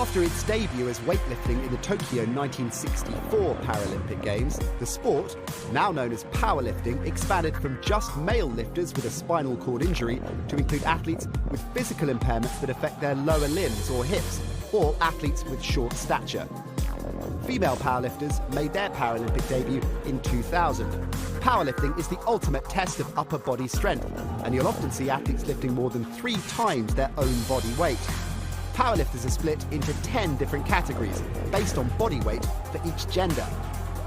After its debut as weightlifting in the Tokyo 1964 Paralympic Games, the sport, now known as powerlifting, expanded from just male lifters with a spinal cord injury to include athletes with physical impairments that affect their lower limbs or hips, or athletes with short stature. Female powerlifters made their Paralympic debut in 2000. Powerlifting is the ultimate test of upper body strength, and you'll often see athletes lifting more than 3 times their own body weight. Powerlifters are split into 10 different categories based on body weight for each gender.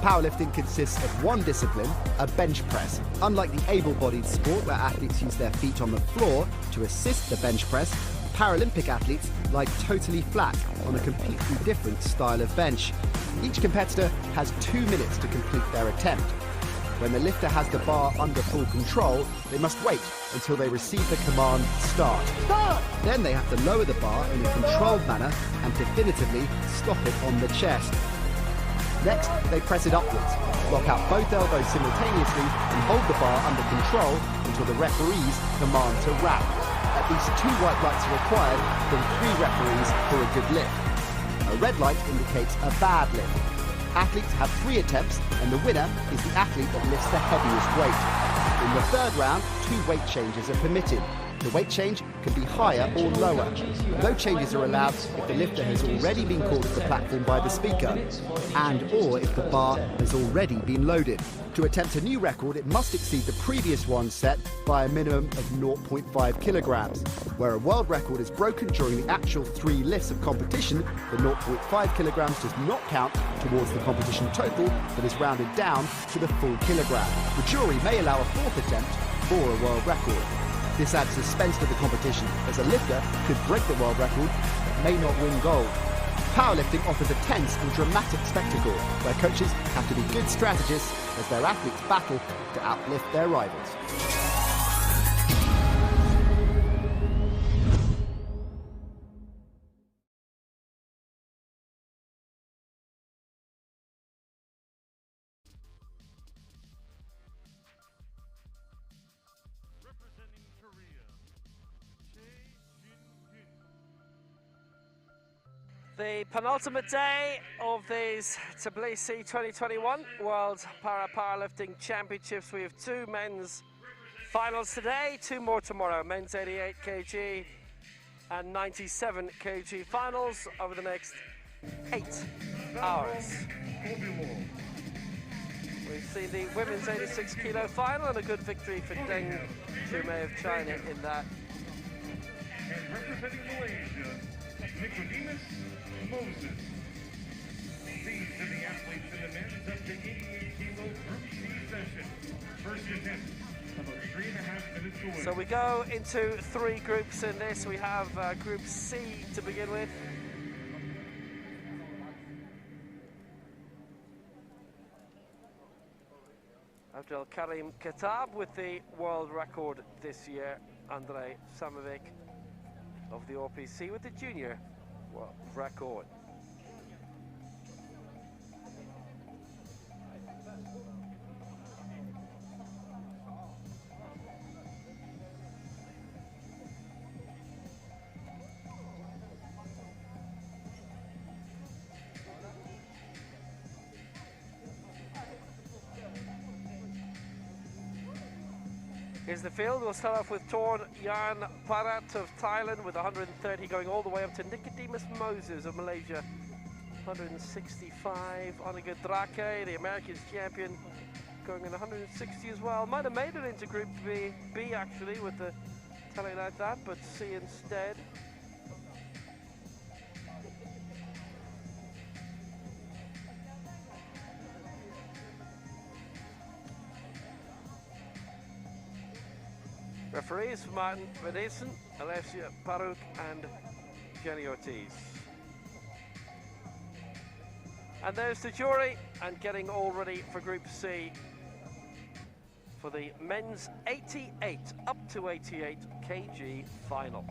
Powerlifting consists of one discipline, a bench press. Unlike the able-bodied sport where athletes use their feet on the floor to assist the bench press, Paralympic athletes lie totally flat on a completely different style of bench. Each competitor has 2 minutes to complete their attempt. When the lifter has the bar under full control, they must wait until they receive the command, start. Start! Then they have to lower the bar in a controlled manner and definitively stop it on the chest. Next, they press it upwards, lock out both elbows simultaneously and hold the bar under control until the referees command to wrap. At least 2 white lights are required from 3 referees for a good lift. A red light indicates a bad lift. Athletes have 3 attempts, and the winner is the athlete that lifts the heaviest weight. In the 3rd round, 2 weight changes are permitted. The weight change can be higher or lower. No changes are allowed if the lifter has already been called to the platform by the speaker, and or if the bar has already been loaded. To attempt a new record, it must exceed the previous one set by a minimum of 0.5 kilograms. Where a world record is broken during the actual 3 lifts of competition, the 0.5 kilograms does not count towards the competition total, but is rounded down to the full kilogram. The jury may allow a 4th attempt for a world record. This adds suspense to the competition, as a lifter could break the world record but may not win gold. Powerlifting offers a tense and dramatic spectacle where coaches have to be good strategists as their athletes battle to outlift their rivals. The penultimate day of these Tbilisi 2021 World Paralifting Championships. We have 2 men's finals today, 2 more tomorrow. Men's 88 kg and 97 kg finals over the next 8 hours. We've seen the women's 86 kilo final and a good victory for Deng Shumei of China in that. And representing Malaysia, Nicolas Moses. These are the athletes in the men's up to 88 kilo Group C session. First attempt, about 3.5 minutes away. So we go into 3 groups in this. We have Group C to begin with. Abdel Karim Katab with the world record this year. Andrei Samovic of the RPC with the junior world record. Here's the field. We'll start off with Tomyana Pat of Thailand with 130, going all the way up to Nicolas Moses of Malaysia, 165. Onaga Drake, the American champion, going in 160 as well. Might have made it into Group B actually, with the telling like that, but C instead. Referees Martin Vedason, Alessia Paruk and Jenny Ortiz. And there's the jury, and getting all ready for Group C for the men's 88 up to 88 kg final.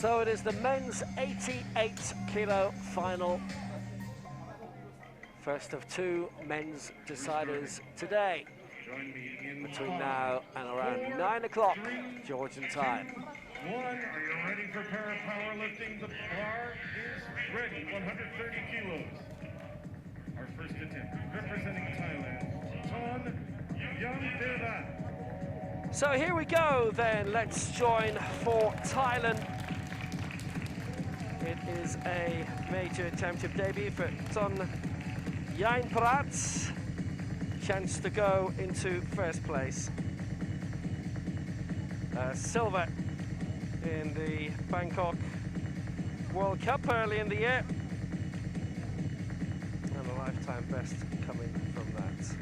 So it is the men's 88 kilo final. First of two men's deciders today, between now and around 9 o'clock Georgian time. Are you ready for para powerlifting? The bar is ready, 130 kilos. Our first attempt, representing Thailand, Tomyana. So here we go then, let's join for Thailand. It is a major championship debut for Tomyana Pat. Chance to go into first place. Silver in the Bangkok World Cup early in the year. And a lifetime best coming from that.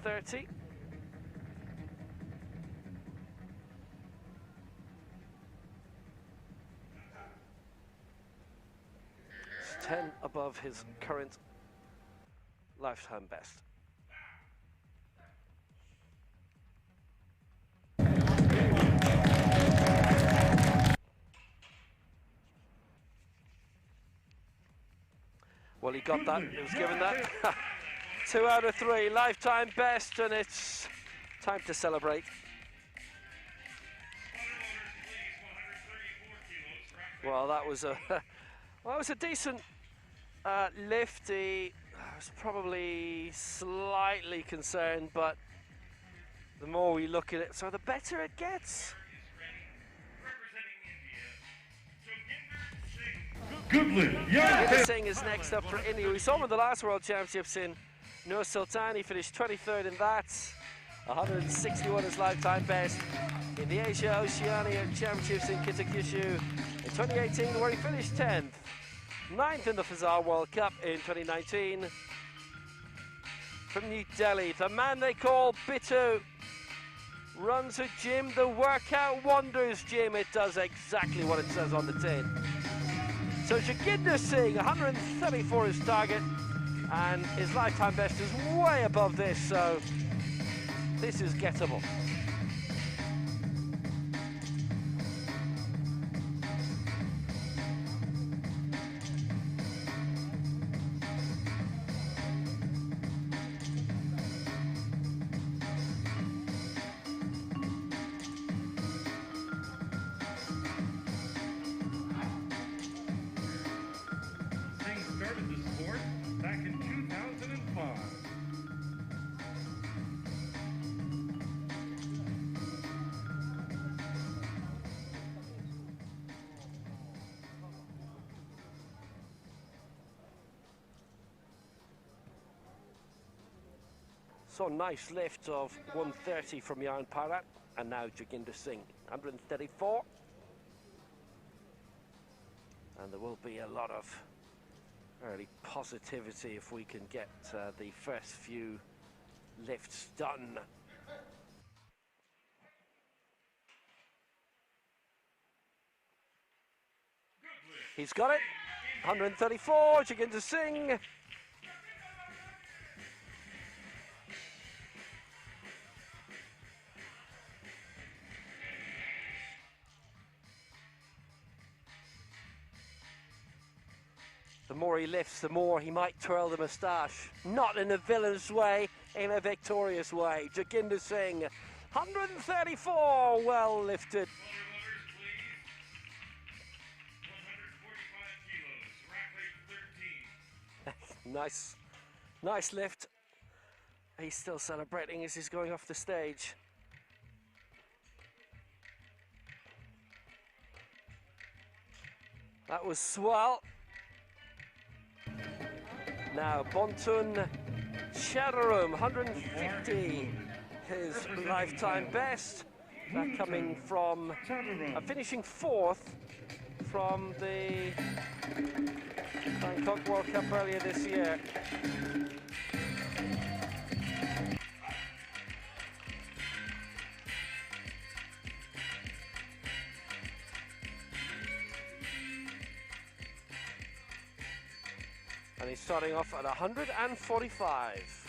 .30. It's 10 above his current lifetime best. Well, he got that, he was given that. 2 out of 3, lifetime best, and it's time to celebrate. Well, that was a decent lift. He was probably slightly concerned, but the more we look at it, so the better it gets. Good lift. Yeah. Singh is next up for India. We saw him in the last World Championships in Nur Sultan. He finished 23rd in that. 161 his lifetime best in the Asia Oceania Championships in Kitakyushu in 2018, where he finished 10th. 9th in the Fazar World Cup in 2019. From New Delhi, the man they call Bittu runs a gym, the Workout Wonders gym. It does exactly what it says on the tin. So Jitendra Singh, 134 his target, and his lifetime best is way above this, so this is gettable. Started the sport back in 2005. So nice lift of 130 from Jan Peratt, and now Jitendra Singh, 134. And there will be a lot of early positivity if we can get the first few lifts done. He's got it, 134, Jitendra Singh. The more he lifts, the more he might twirl the moustache. Not in a villainous way, in a victorious way. Jitendra Singh, 134, well lifted. Nice lift. He's still celebrating as he's going off the stage. That was swell. Now Bontun Chaturang, 150, his lifetime best. That coming from finishing 4th from the Bangkok World Cup earlier this year. he's starting off at 145.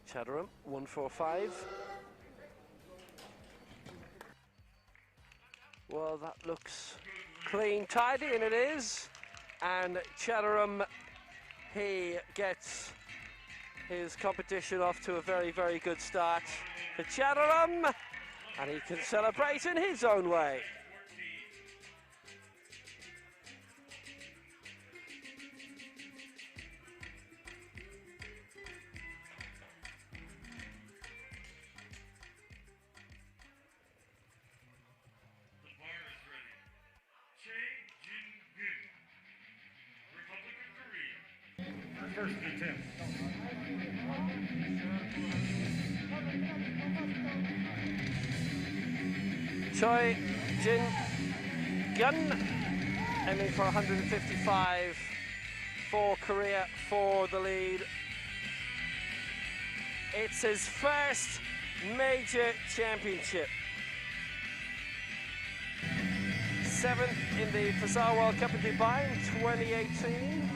Chaturang, 145. Well, that looks clean, tidy, and it is. And Chaturang, he gets his competition off to a very, very good start for Chaturang, and he can celebrate in his own way. First attempt. Chojin Gun, aiming for 155 for Korea for the lead. It's his first major championship. 7th in the Futsal World Cup in Dubai in 2018.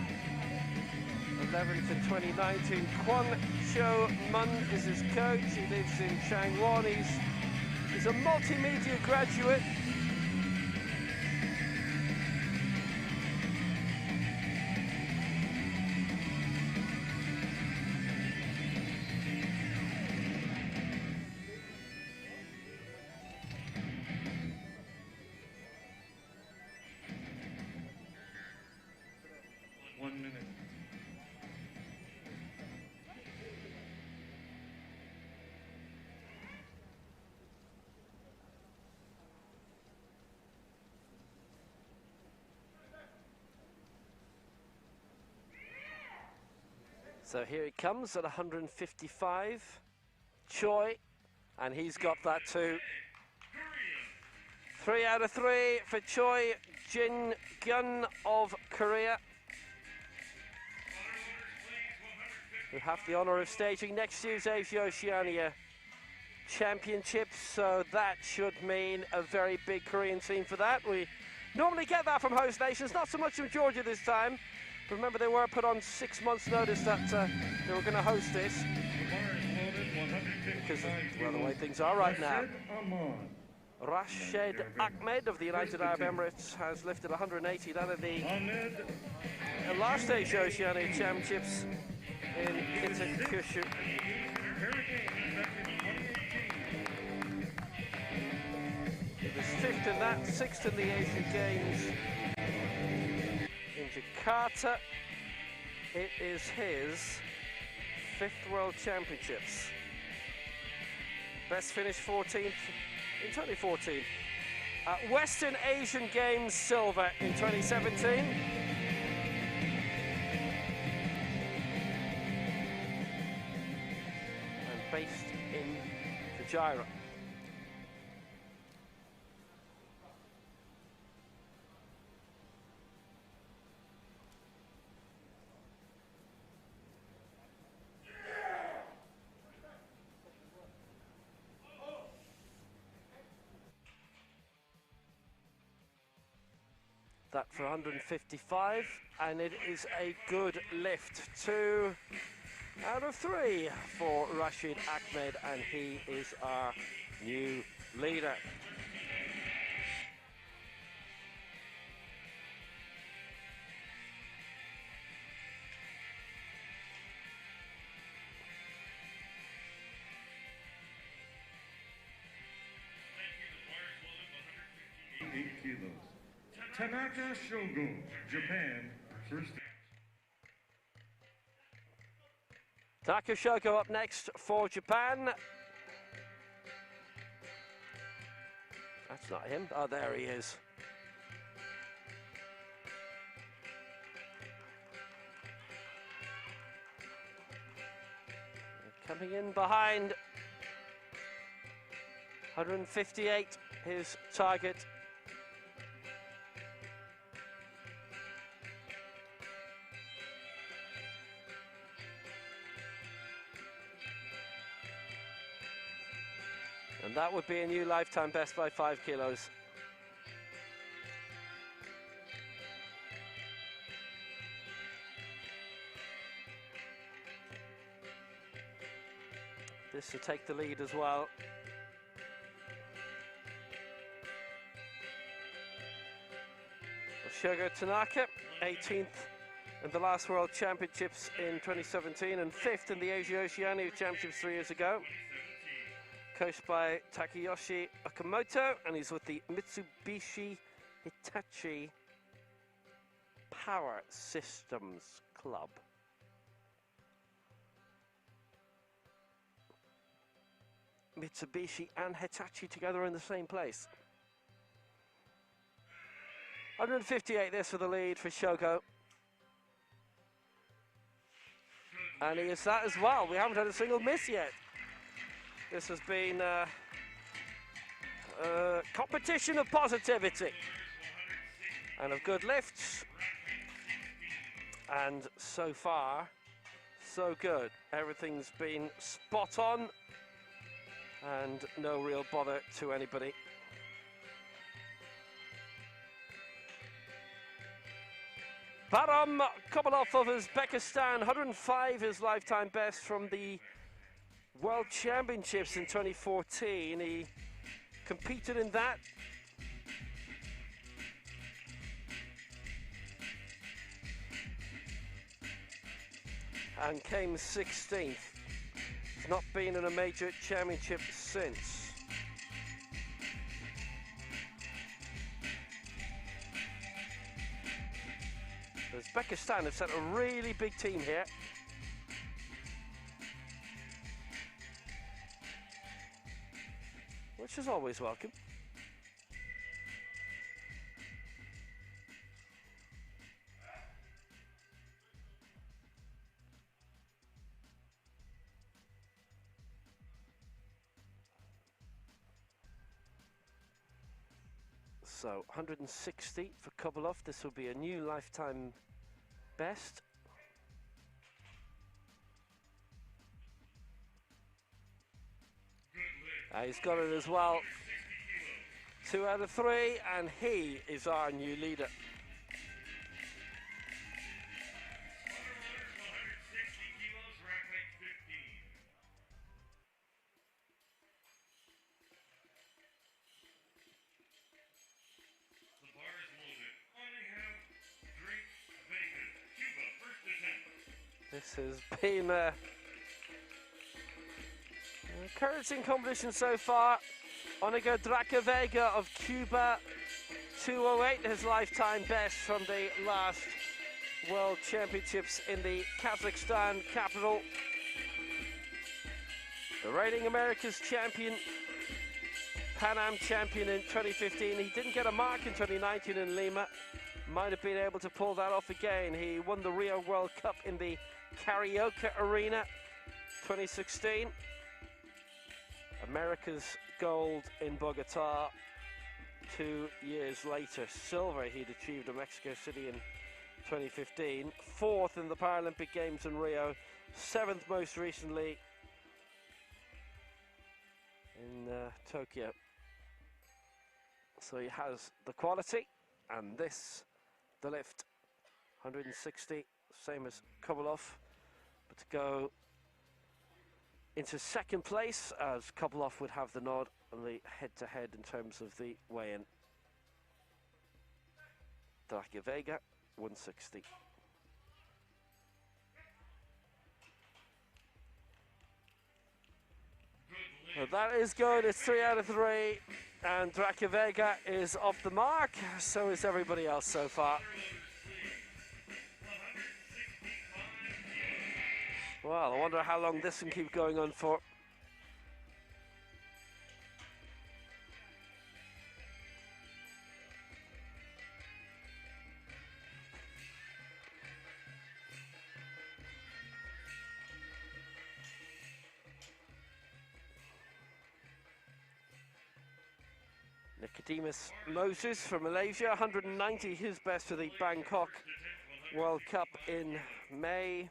11th in 2019. Kwon Cho Mun is his coach. He lives in Changwon. He's a multimedia graduate. So here he comes at 155, Choi, and he's got that too. 3 out of 3 for Chojin Gun of Korea, who have the honour of staging next year's Asia Oceania Championships, so that should mean a very big Korean team for that. We normally get that from host nations, not so much from Georgia this time. Remember, they were put on 6 months' notice that they were going to host this. Because of, well, the way things are right now. Rasheed Ahmed of the United Arab Emirates has lifted 180. That of the last Asia Oceania Championships in Itakushu. He was 5th in that, 6th in the Asian Games in Jakarta. It is his 5th World Championships. Best finish 14th in 2014. Western Asian Games silver in 2017. And based in Fujairah. That for 155, and it is a good lift. 2 out of 3 for Rasheed Ahmed, and he is our new leader. Tanaka Shogun, Japan, first. Takayoshi up next for Japan. That's not him. Oh, there he is. Coming in behind 158, his target. And that would be a new lifetime best by 5 kilos. This to take the lead as well. Sugar Tanaka, 18th in the last World Championships in 2017 and 5th in the Asia-Oceania Championships 3 years ago. Coached by Takayoshi Akamoto, and he's with the Mitsubishi Hitachi Power Systems Club. Mitsubishi and Hitachi together in the same place. 158 this for the lead for Shogo. And he is that as well. We haven't had a single miss yet. This has been a competition of positivity and of good lifts. And so far, so good. Everything's been spot on and no real bother to anybody. Baram Kovalov of Uzbekistan, 105 his lifetime best from the World Championships in 2014. He competed in that. And came 16th. He's not been in a major championship since. Uzbekistan have sent a really big team here. Which is always welcome. So 160 for Kovalov. This will be a new lifetime best. He's got it as well. 2 out of 3, and he is our new leader. This has been an encouraging competition so far. Onigo Draka Vega of Cuba, 208, his lifetime best from the last World Championships in the Kazakhstan capital. The reigning America's champion, Pan Am champion in 2015. He didn't get a mark in 2019 in Lima. Might have been able to pull that off again. He won the Rio World Cup in the Karaoke Arena 2016. America's gold in Bogota 2 years later. Silver he'd achieved in Mexico City in 2015. 4th in the Paralympic Games in Rio. 7th most recently in Tokyo. So he has the quality, and this, the lift. 160, same as Kovalov, but to go into second place, as Kovalov would have the nod on the head-to-head in terms of the weigh-in. Draka Vega, 160. Well, that is good. It's 3 out of 3, and Draka Vega is off the mark. So is everybody else so far. Well, I wonder how long this can keep going on for. Nicolas Moses from Malaysia, 190, his best for the Bangkok World Cup in May.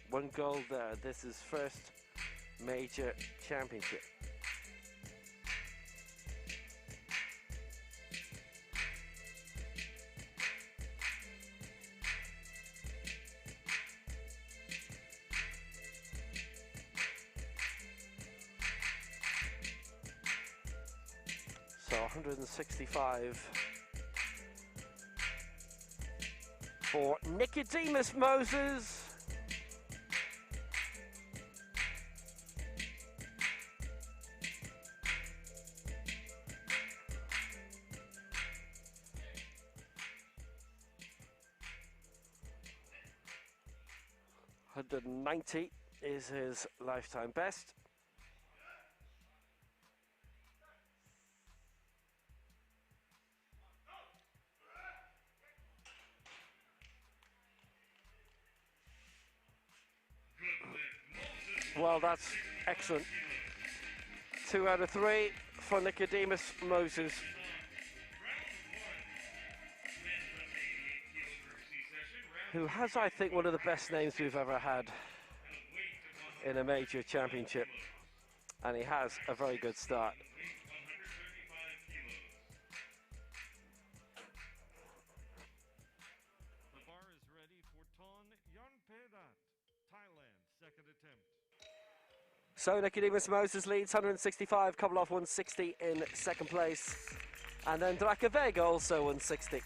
One gold there, this is first major championship. So 165 for Nicolas Moses. .190 is his lifetime best. Well, that's excellent. 2 out of 3 for Nicolas Moses. Who has, I think, one of the best names we've ever had in a major championship. And he has a very good start. The bar is ready for Tomyana Pat Thailand, second attempt. So Nicolas Moses leads 165, Kovalov 160 in second place. And then Taraka Vega also 160.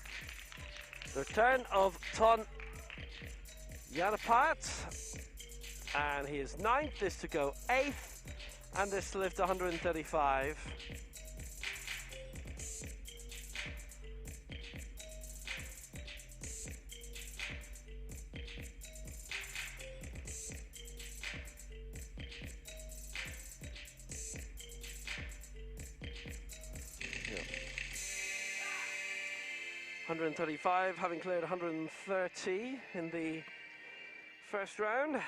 The return of Tomyana Pat, and he is 9th, this to go 8th, and this to lift 135. Yeah. 135, having cleared 130 in the first round.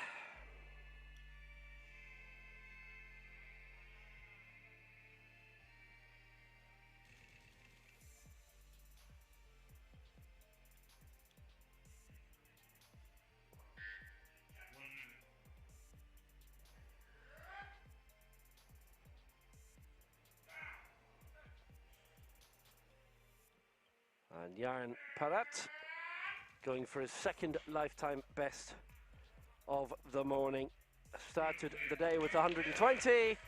And Yarn Peratt going for his second lifetime best of the morning. Started the day with 120. It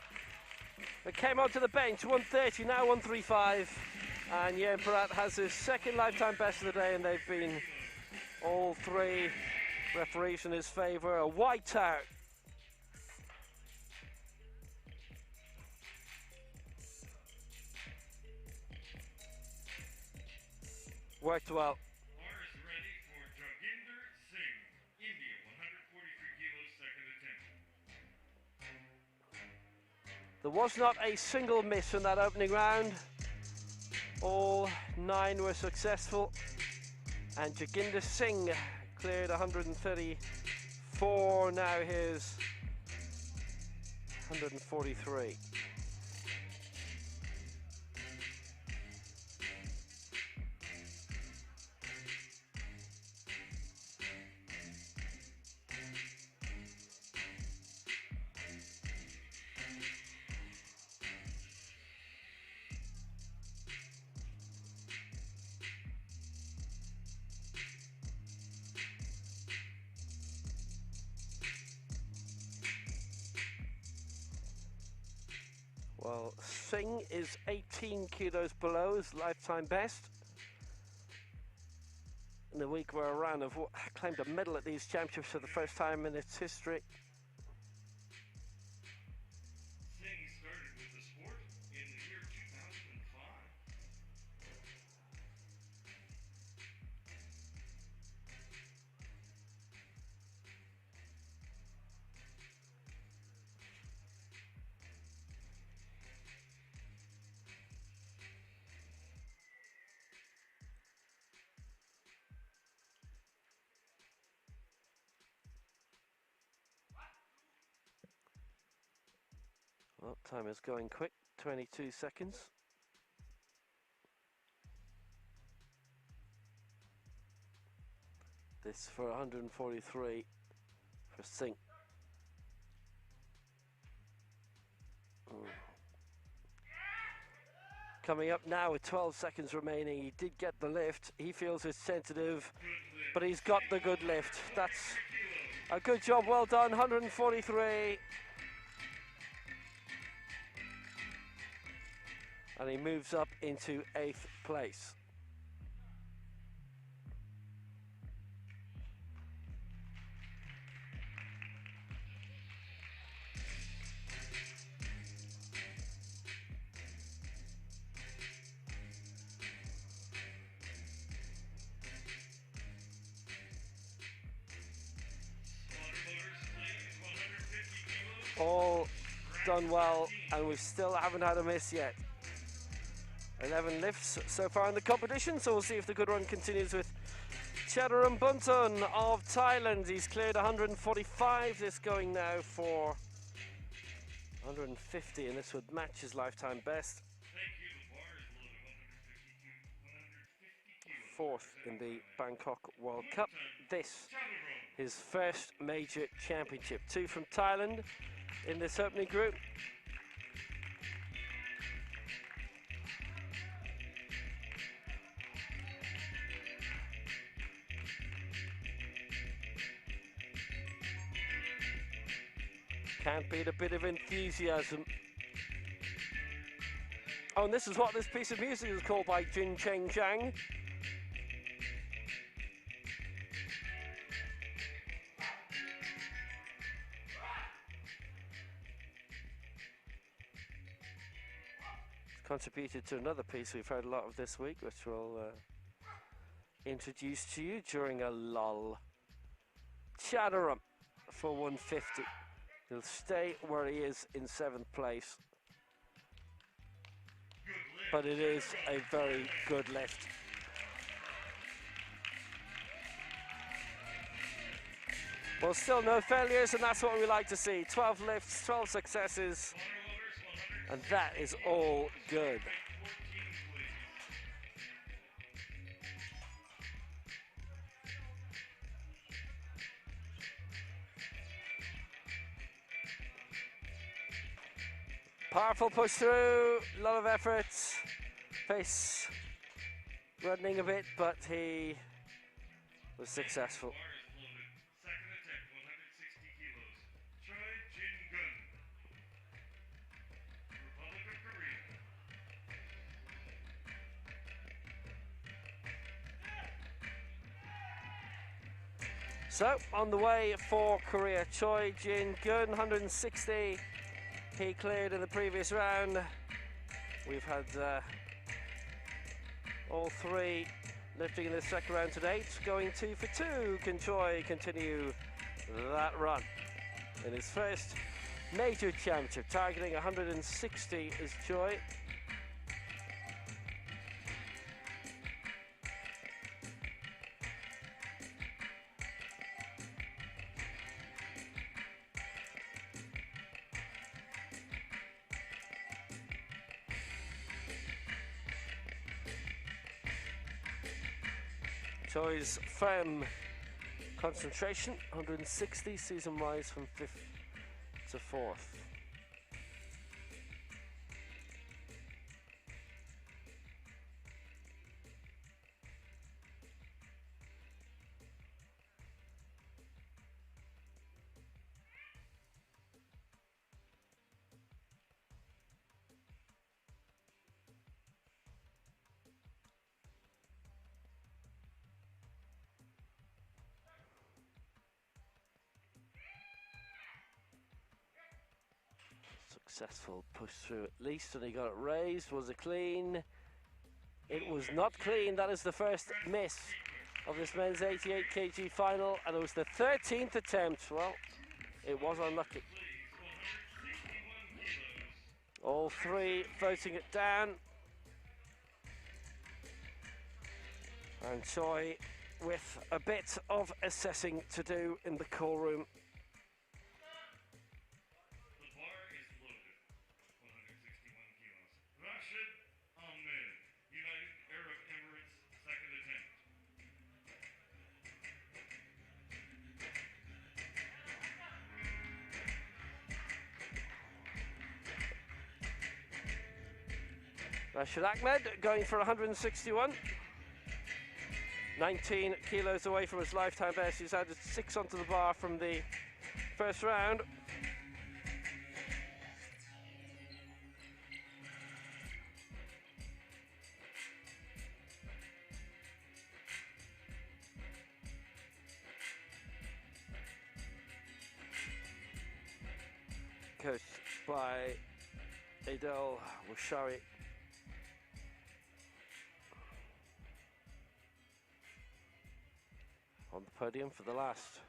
came onto the bench, 130, now 135. And Yarn Peratt has his second lifetime best of the day, and they've been all 3 referees in his favour. A white out. Worked well. Bar is ready for Jitendra Singh, India, 143 kilos, second attempt. There was not a single miss in that opening round. All 9 were successful. And Jitendra Singh cleared 134, now here's 143. Well, Singh is 18 kilos below his lifetime best. In the week where Iran have claimed a medal at these championships for the first time in its history. Singh started with the sport in the year 2005. Well, time is going quick. 22 seconds. This for 143 for Singh. Coming up now with 12 seconds remaining. He did get the lift. He feels it's sensitive, but he's got the good lift. That's a good job. Well done. 143. And he moves up into 8th place. All done well, and we still haven't had a miss yet. 11 lifts so far in the competition, so we'll see if the good run continues with Chaturang of Thailand. He's cleared 145, this going now for 150, and this would match his lifetime best. 4th in the Bangkok World Cup. This, his first major championship. 2 from Thailand in this opening group. Can't beat a bit of enthusiasm. Oh, and this is what this piece of music is called by Jin Cheng Zhang. Contributed to another piece we've heard a lot of this week, which we'll introduce to you during a lull. Chaturang for 150. He'll stay where he is in 7th place. But it is a very good lift. Well, still no failures, and that's what we like to see. 12 lifts, 12 successes. And that is all good. Powerful push through, a lot of effort. Face reddening a bit, but he was successful. So, on the way for Korea, Chojin Gun, 160. He cleared in the previous round. We've had all 3 lifting in the second round to date. Going 2 for 2. Can Choi continue that run in his first major championship? Targeting 160 is Choi. Choi's firm concentration, 160, sees him rise from 5th to 4th. Successful push through at least, and he got it raised. Was it clean? It was not clean. That is the first miss of this men's 88 kg final, and it was the 13th attempt. Well, it was unlucky. All 3 voting it down. And Choi with a bit of assessing to do in the call room. Rasheed Ahmed going for 161. 19 kilos away from his lifetime best. He's added 6 onto the bar from the first round. Coached by Adel Washari. On the podium for the last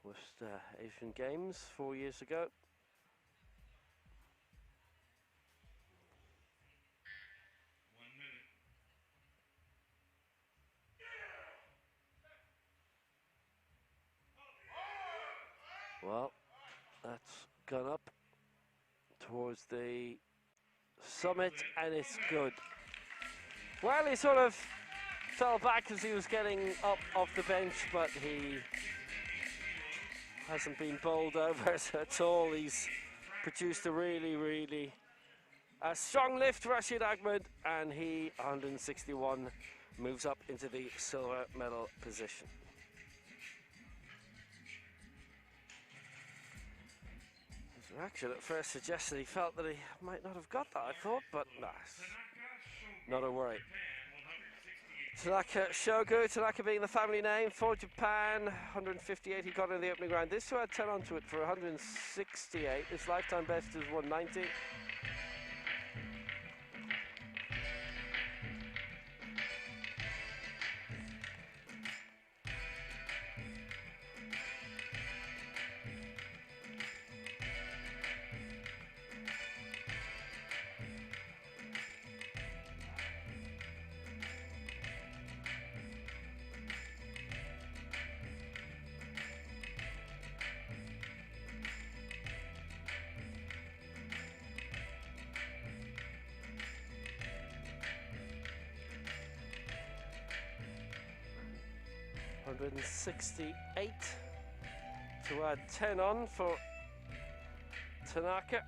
West Asian Games 4 years ago. Well, that's gone up towards the summit, and it's good. Well, he sort of fell back as he was getting up off the bench, but he hasn't been bowled over at all. He's produced a really strong lift, Rasheed Ahmed, and he, 161, moves up into the silver medal position. His reaction at first suggested he felt that he might not have got that, I thought, but nah, not a worry. Tanaka Shogu, Tanaka being the family name, for Japan, 158 he got in the opening round. This two had 10 onto it for 168. His lifetime best is 190. $168 to add 10 on for Tanaka.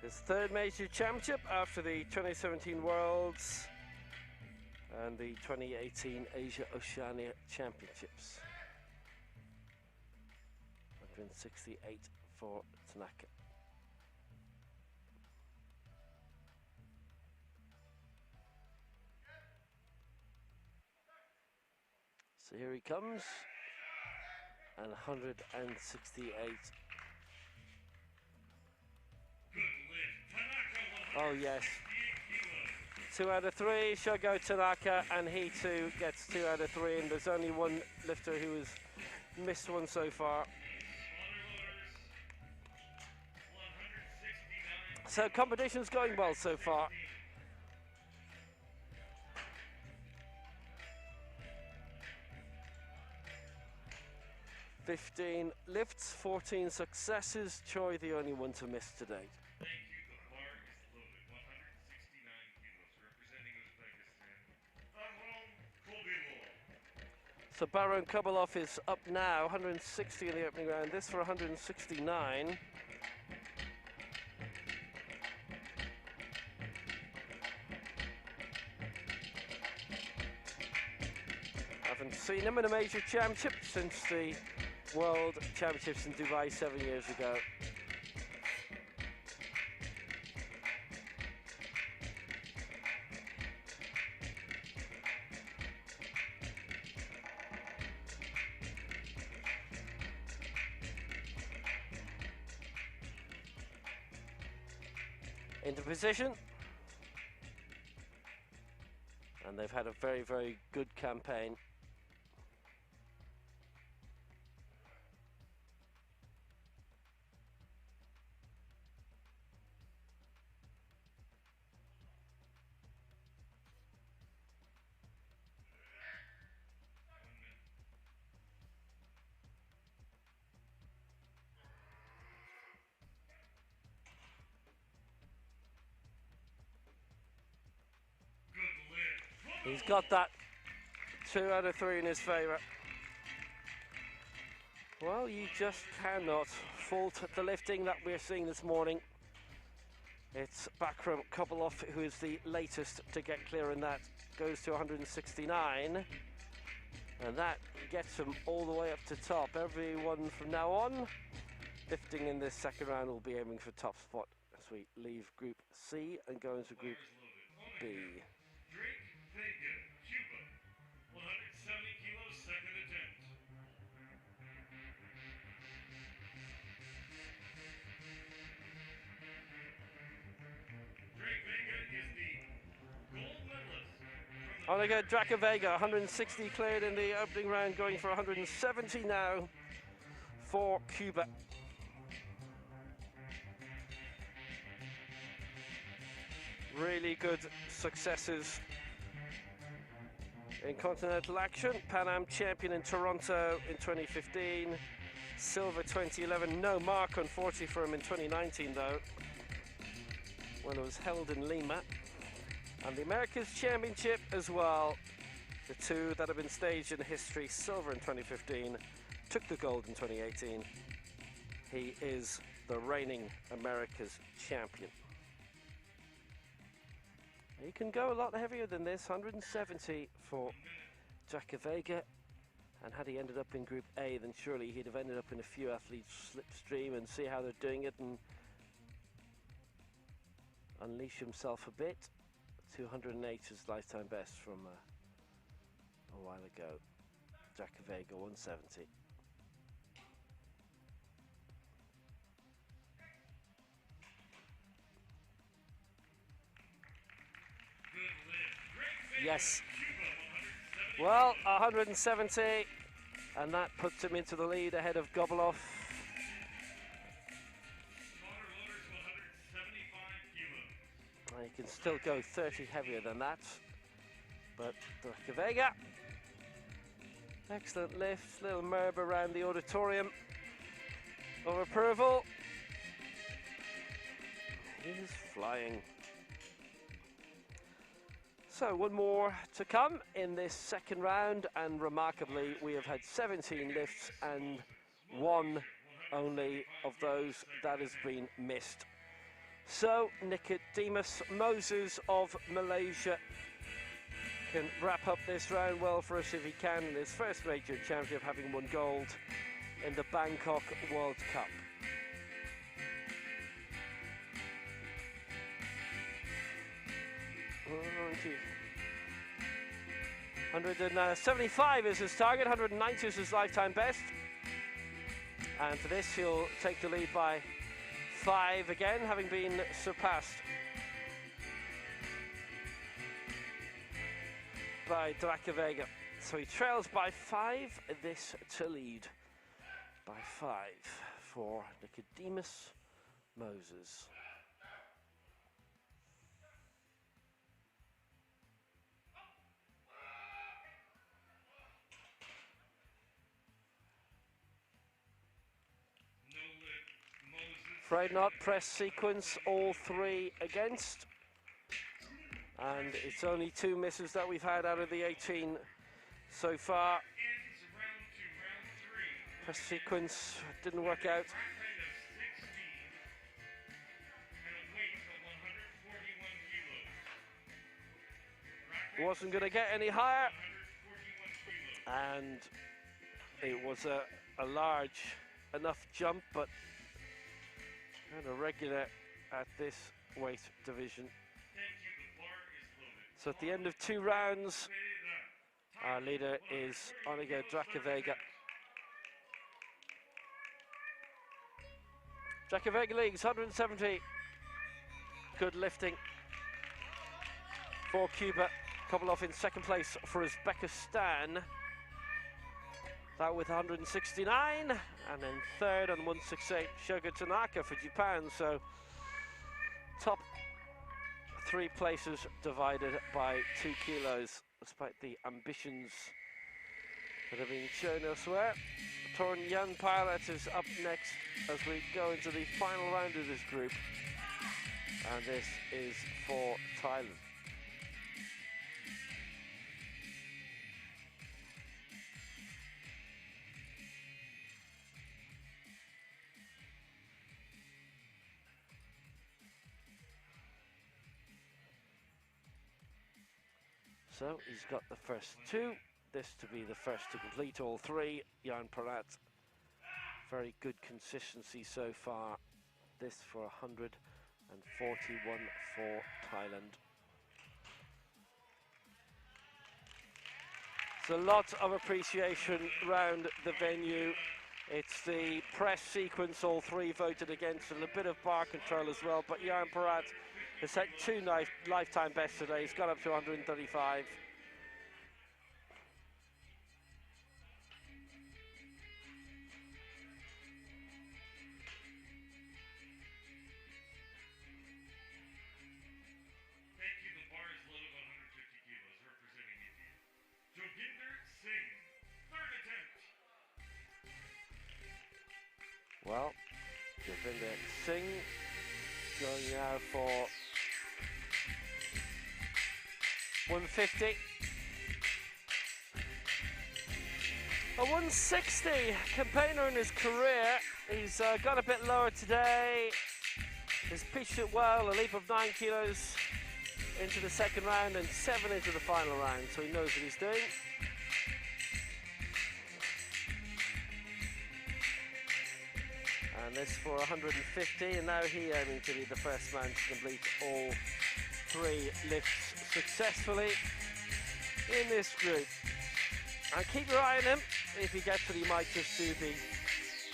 His third major championship after the 2017 Worlds and the 2018 Asia Oceania Championships. 168 for Tanaka. So here he comes, and 168. Oh yes. 2 out of 3 should go Tanaka, and he too gets 2 out of 3, and there's only one lifter who has missed one so far. So competition's going well so far. "15 lifts, 14 successes. Choi the only one to miss to date." Thank you. The bar is loaded. 169 kilos, representing Uzbekistan. So Baron Kovalov is up now, 160 in the opening round. This for 169. Haven't seen him in a major championship since the World Championships in Dubai 7 years ago. Into position. And they've had a very good campaign. He's got that 2 out of 3 in his favour. Well, you just cannot fault the lifting that we're seeing this morning. It's Bakram Kovalov who is the latest to get clear, and that goes to 169. And that gets him all the way up to top. Everyone from now on lifting in this second round will be aiming for top spot as we leave Group C and go into Group B. Vega, Cuba, 170 kilos, second attempt. Vega is the gold medalist. On again, Vega, 160 cleared in the opening round, going for 170 now for Cuba. Really good successes in continental action. Pan Am champion in Toronto in 2015. Silver 2011. No mark, unfortunately, for him in 2019, though, when it was held in Lima. And the Americas Championship as well. The two that have been staged in history. Silver in 2015. Took the gold in 2018. He is the reigning Americas champion. He can go a lot heavier than this, 170 for Vega. And had he ended up in Group A, then surely he'd have ended up in a few athletes slipstream and see how they're doing it and unleash himself a bit. 208 is lifetime best from a while ago. Vega, 170. Yes. Well, 170, and that puts him into the lead ahead of Kovalov. He can still go 30 heavier than that, but Vega, excellent lift, little murb around the auditorium of approval. He's flying. So one more to come in this second round, and remarkably we have had 17 lifts and one only of those that has been missed. So Nicolas Moses of Malaysia can wrap up this round well for us if he can in his first major championship, having won gold in the Bangkok World Cup. 175 is his target, 190 is his lifetime best. And for this, he'll take the lead by 5 again, having been surpassed by Vega. So he trails by 5, this to lead by 5 for Nicolas Moses. Afraid not, press sequence, all 3 against. And it's only 2 misses that we've had out of the 18 so far. Press sequence didn't work out. Wasn't going to get any higher. And it was a large enough jump, but kind of regular at this weight division. So at the end of 2 rounds, our leader is Oniga Vega. Vega leagues 170. Good lifting for Cuba. Kovalov in second place for Uzbekistan. That with 169, and then third on 168, Shoga Tanaka for Japan. So top 3 places divided by 2 kilos, despite the ambitions that have been shown elsewhere. Tomyana Pat is up next as we go into the final round of this group, and this is for Thailand. So he's got the first two. This to be the first to complete all three. Jan Peratt, very good consistency so far. This for 141 for Thailand. So lots of appreciation round the venue. It's the press sequence, all three voted against, and a bit of bar control as well. But Jan Peratt has set two lifetime bests today. He's got up to 135. Well, Jitendra Singh going now for 150. A 160 campaigner in his career. He's got a bit lower today. He's pitched it well, a leap of 9 kilos into the second round and 7 into the final round, so he knows what he's doing. And this for 150, and now he aiming to be the first man to complete all three lifts successfully in this group. And keep your eye on him. If he gets it, he might just do the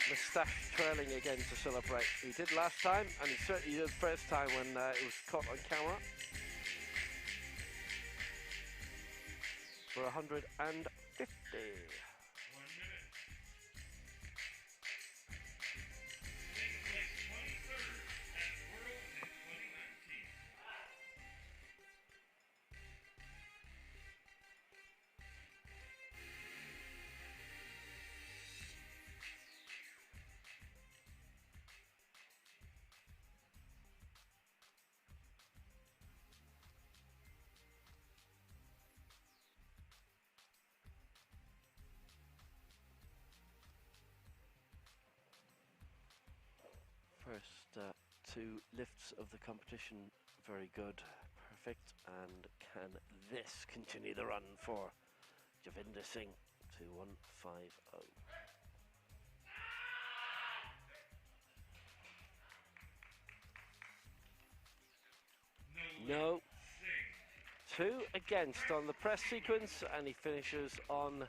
moustache twirling again to celebrate. He did last time, and he certainly did the first time when it was caught on camera. For 150. First two lifts of the competition, very good, perfect. And can this continue the run for Jitendra Singh to 150? No. 2 against on the press sequence, and he finishes on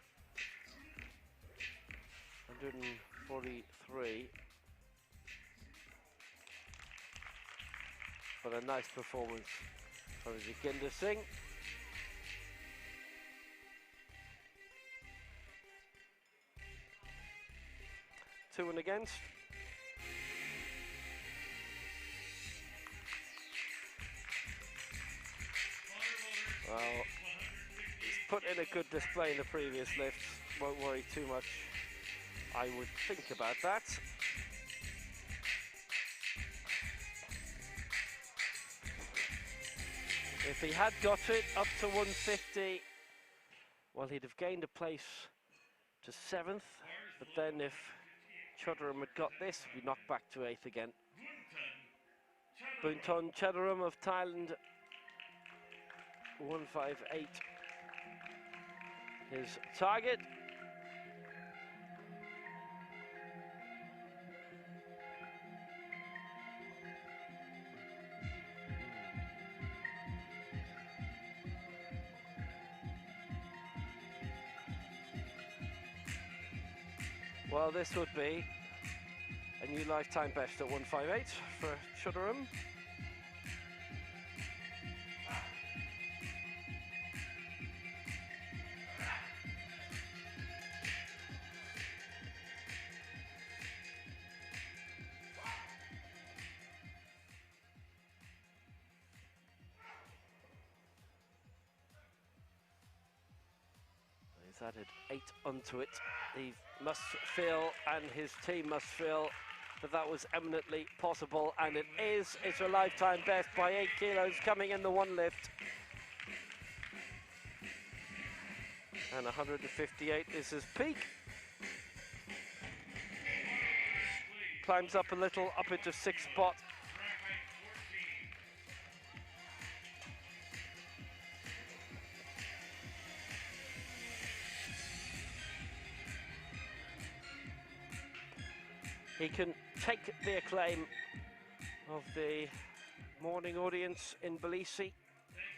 143. But a nice performance from Jitendra Singh. Two and against. Well, he's put in a good display in the previous lifts. Won't worry too much, I would think, about that. If he had got it up to 150, well, he'd have gained a place to 7th, but then if Chaturang had got this, he'd be knocked back to 8th again. Bunton Chaturang of Thailand, 158, his target. Well, this would be a new lifetime best at 158 for Chaturang. He's added 8 onto it. He must feel, and his team must feel, that that was eminently possible, and it is. It's a lifetime best by 8 kilos coming in the one lift. And 158 is his peak. Climbs up a little, up into 6th spot. he can take the acclaim of the morning audience in Tbilisi. Thank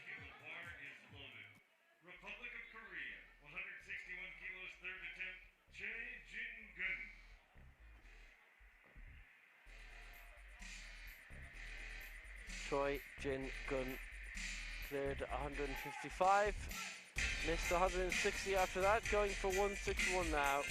you. The bar is loaded. Republic of Korea, 161 kilos, third attempt, Chojin Gun. Chojin Gun cleared 155, missed 160 after that, going for 161 now.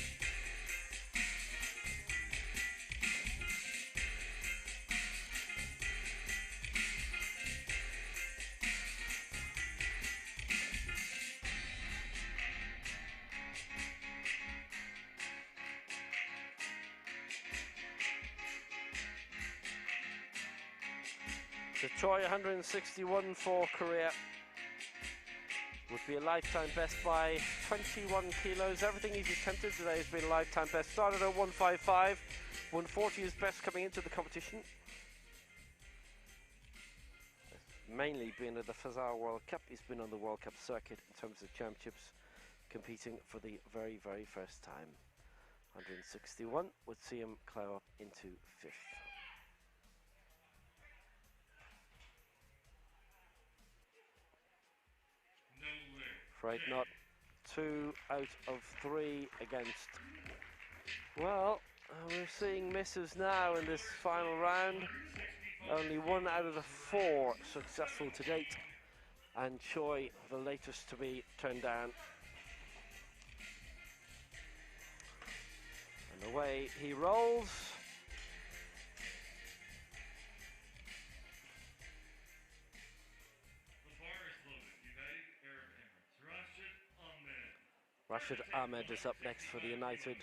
The Choi 161 for Korea would be a lifetime best by 21 kilos. Everything he's attempted today has been a lifetime best. Started at 155, 140 is best coming into the competition. Mainly been at the Fazal World Cup. He's been on the World Cup circuit in terms of championships, competing for the very, very first time. 161 would see him climb up into 5th. Afraid not. 2 out of 3 against. Well, we're seeing misses now in this final round. Only 1 out of the 4 successful to date. And Choi, the latest to be turned down. And away he rolls. Rasheed Ahmed is up next for the United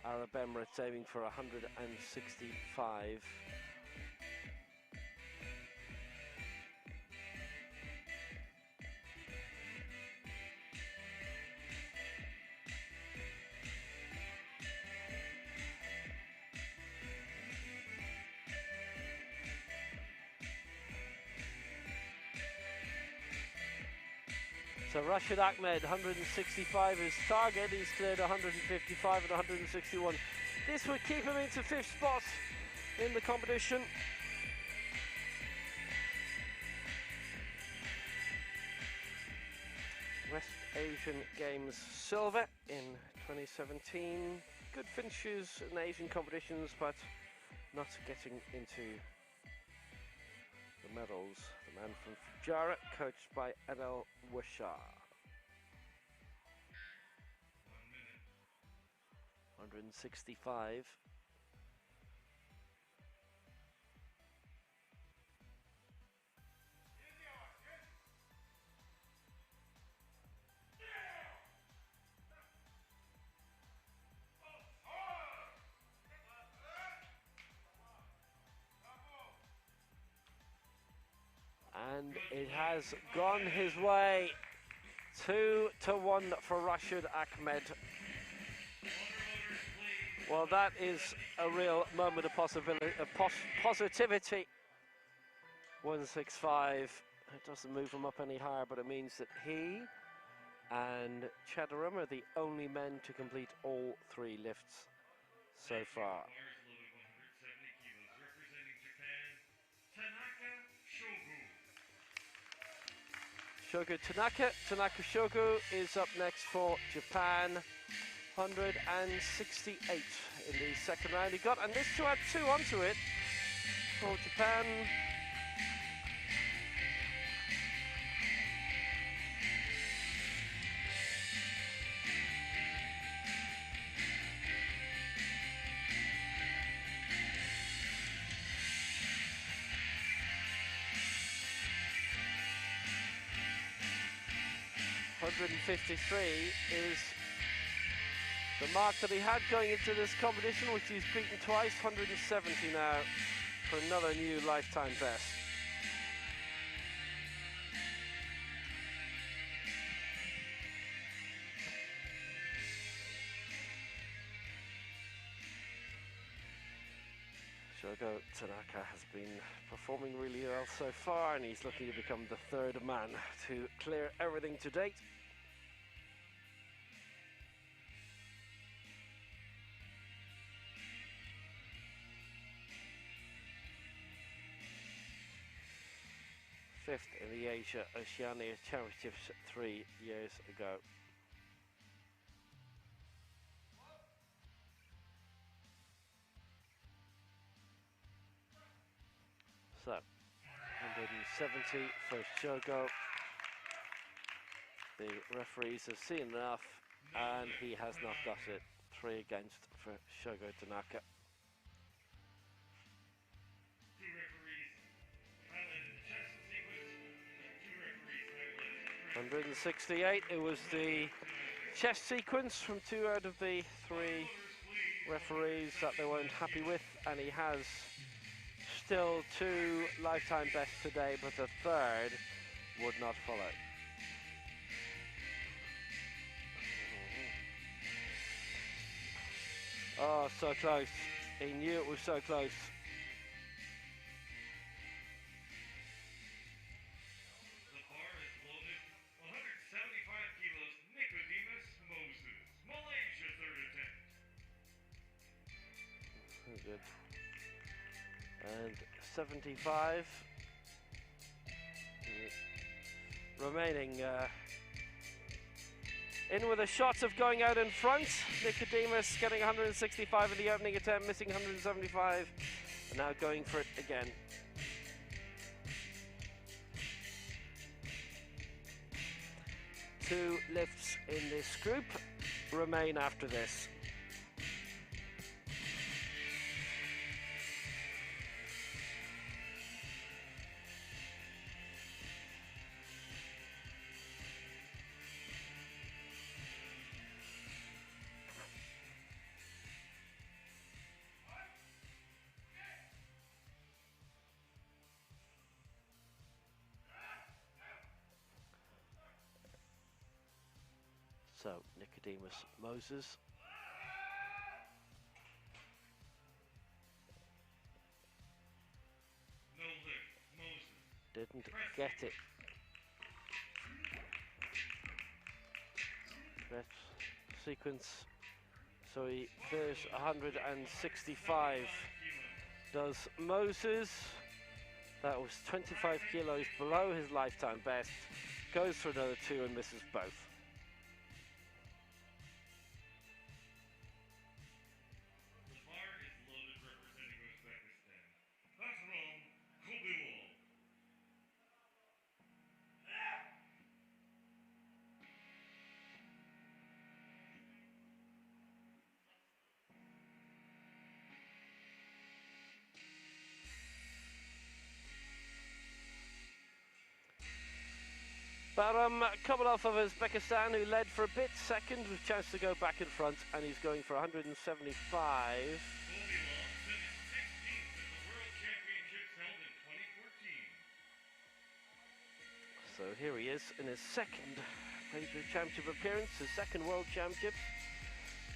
Arab Emirates, aiming for 165. So Rasheed Ahmed, 165 is target. He's cleared 155 and 161. This would keep him into 5th spot in the competition. West Asian Games silver in 2017. Good finishes in Asian competitions, but not getting into the medals. The man from Fujairah, coached by Adel Washar. 165. And it has gone his way. 2-1 for Rasheed Ahmed. Well, that is a real moment of positivity. 165. It doesn't move him up any higher, but it means that he and Chaturang are the only men to complete all 3 lifts so far. Shogu Tanaka. Tanaka Shogu is up next for Japan. 168 in the second round. He got, and this to add 2 onto it for Japan. .153 is the mark that he had going into this competition, which he's beaten twice. 170 now for another new lifetime best. Shogo Tanaka has been performing really well so far, and he's looking to become the 3rd man to clear everything to date. fifth in the Asia Oceania Championships 3 years ago. So, 170 first Shogo. The referees have seen enough, and he has not got it. 3 against for Shogo Tanaka. 168, it was the chess sequence from 2 out of the 3 referees that they weren't happy with, and he has still 2 lifetime bests today, but the 3rd would not follow. Oh, so close. He knew it was so close. The bar is loaded. 175 kilos, Nicolas Moses, Malaysia, 3rd attempt. Good. And 75. Remaining in with a shot of going out in front. Nicodemus getting 165 in the opening attempt, missing 175, and now going for it again. Two lifts in this group remain after this. So, Nicodemus Moses. No lift, Moses. Didn't get it. Left sequence. So he clears 165. Does Moses. That was 25 kilos below his lifetime best. Goes for another 2 and misses both. Kovalov of Uzbekistan, who led for a bit, second with chance to go back in front, and he's going for 175. So here he is in his second major championship appearance, his second World Championships.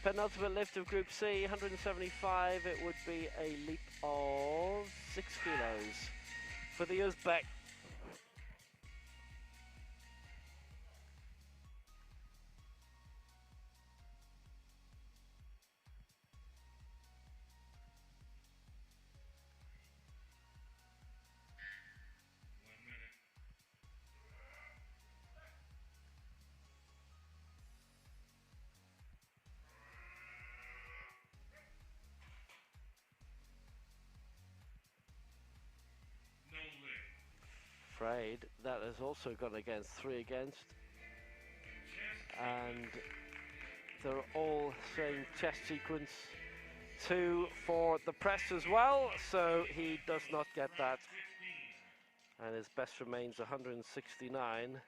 Penultimate lift of Group C, 175. It would be a leap of 6 kilos for the Uzbek. That has also gone against 3 against, and they're all saying chess sequence 2 for the press as well, so he does not get that, and his best remains 169.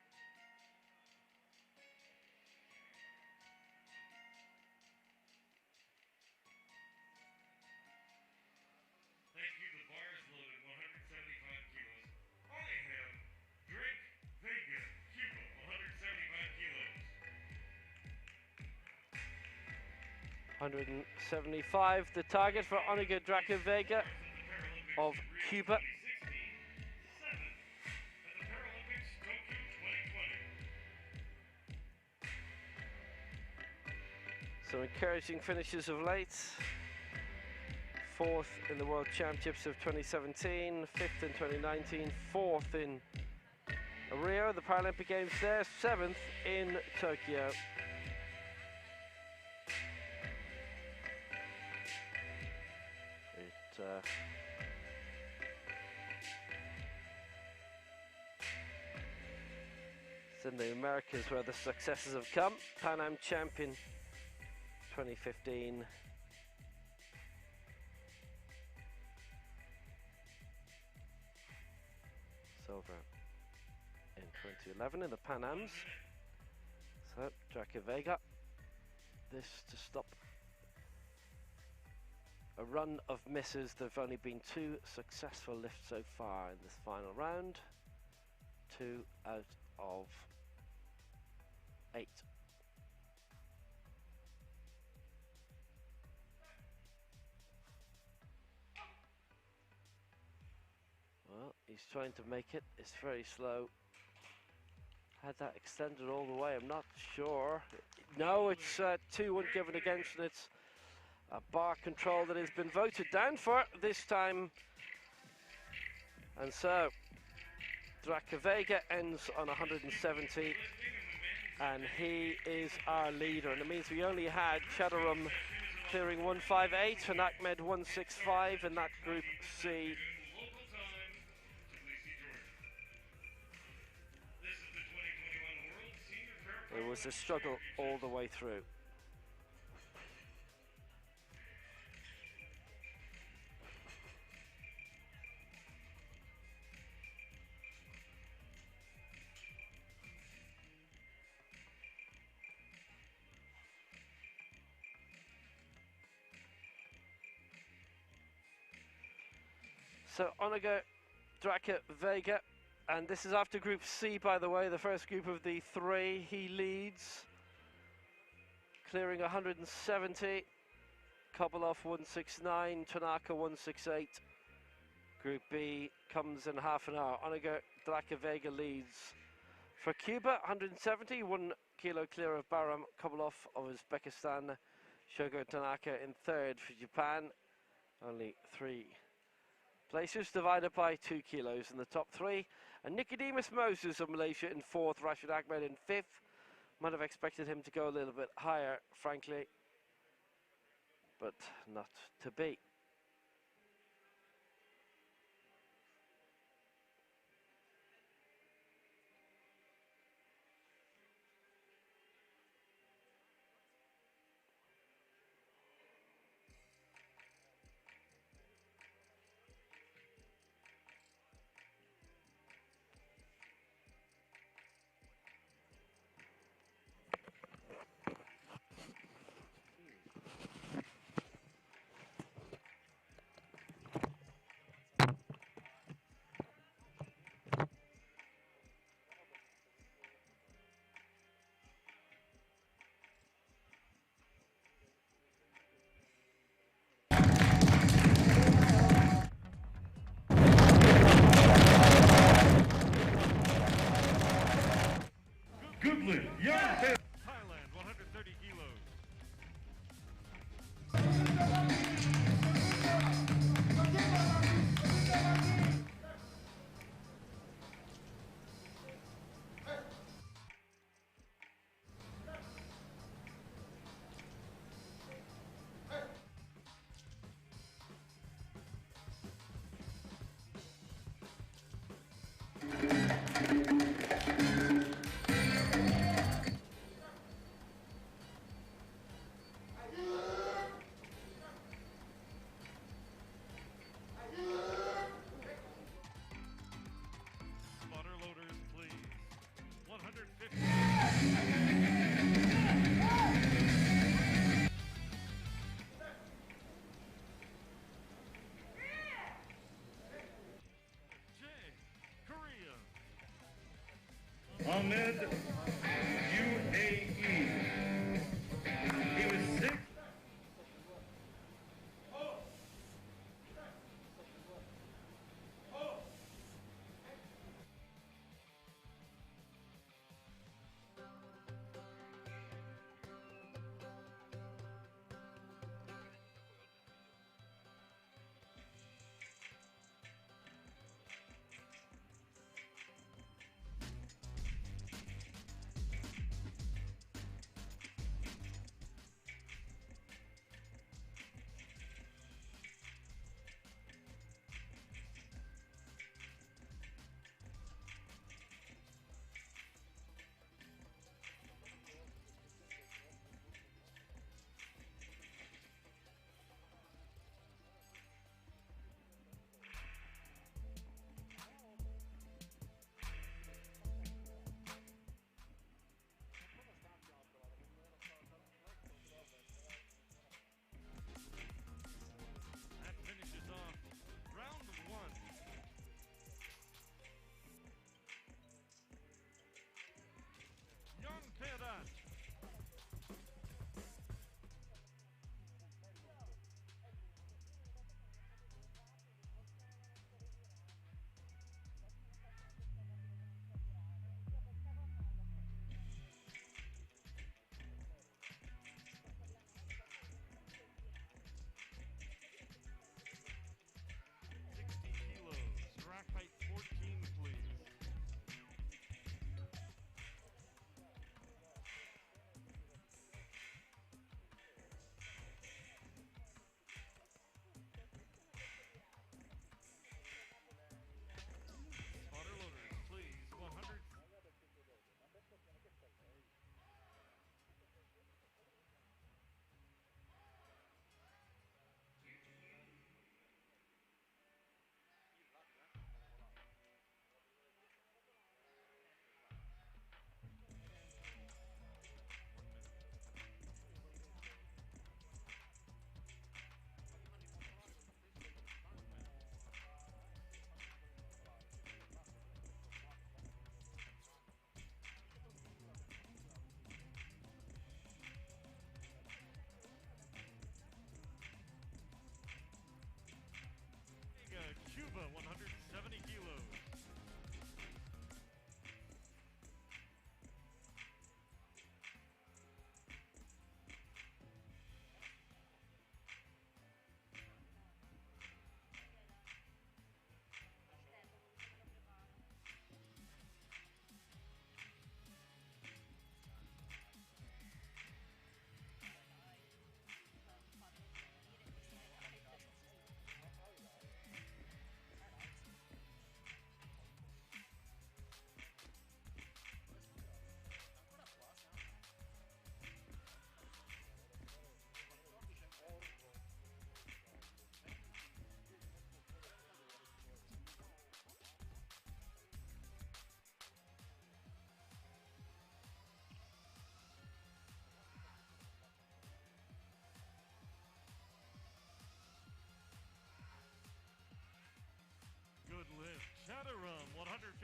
Cuba, 175, the target for Oniga Draco Vega of Cuba. Some encouraging finishes of late. 4th in the World Championships of 2017, 5th in 2019, 4th in Rio, the Paralympic Games there, 7th in Tokyo. It's in the Americas where the successes have come. Pan Am champion 2015. Silver in 2011 in the Pan Ams. So, Vega. This to stop a run of misses. There have only been 2 successful lifts so far in this final round. 2 out of 8. Well, he's trying to make it. It's very slow. Had that extended all the way? I'm not sure. No, it's 2-1 given against, and it's a bar control that has been voted down for this time. And so, Vega ends on 170, and he is our leader. And it means we only had Chaturang clearing 158 and Akhmed 165 in that Group C. It was a struggle all the way through. So Onaga, Vega, and this is after Group C, by the way, the first group of the 3. He leads, clearing 170. Kovalov 169, Tanaka 168. Group B comes in half an hour. Onaga, Vega leads for Cuba, 170, 1 kilo clear of Baram Kovalov of Uzbekistan. Shogo Tanaka in 3rd for Japan, only 3 places, divided by 2 kilos in the top 3. And Nicolas Moses of Malaysia in 4th, Rasheed Ahmed in 5th. Might have expected him to go a little bit higher, frankly, but not to be. Thailand, 130 kilos. Ahmed UAE. He was 6th.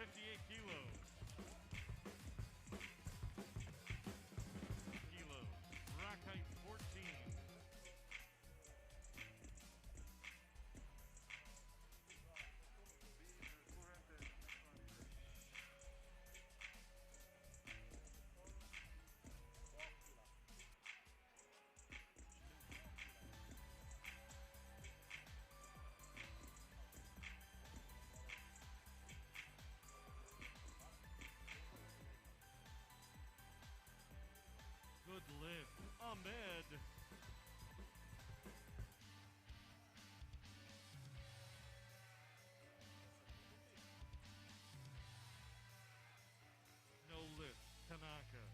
58 kilos. Rack height 14. Good lift, Ahmed. No lift, Tanaka.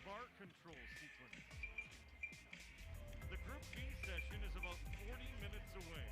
Bar control sequence. The Group B session is about 40 minutes away.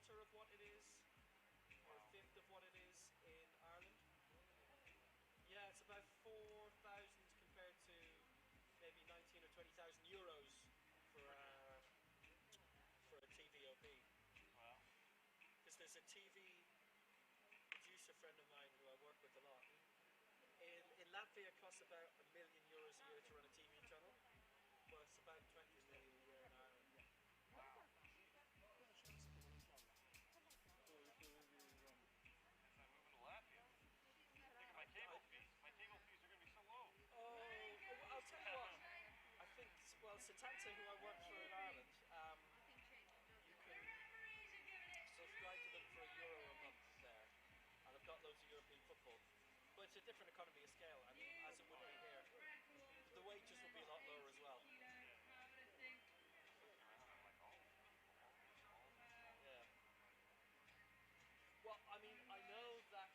quarter of what it is, or a fifth of what it is in Ireland. Yeah, it's about 4,000 compared to maybe 19 or 20,000 euros for a TVOP. Wow. Because there's a TV producer friend of mine who I work with a lot. In Latvia, it costs about €1 million a year to run a TV channel. Well, it's about 20 million a year in Ireland. Wow. Since I'm moving to Latvia, thinking my cable fees. My cable fees are going to be so low. Oh, I'll tell you what. I think, well, Satanta, who I work for in Ireland, you can subscribe to them for €1 a month there. And I've got loads of European football. But it's a different economy of scale, I mean, as it would be here. The wages will be a lot lower as well. Yeah. Well, I mean, I know that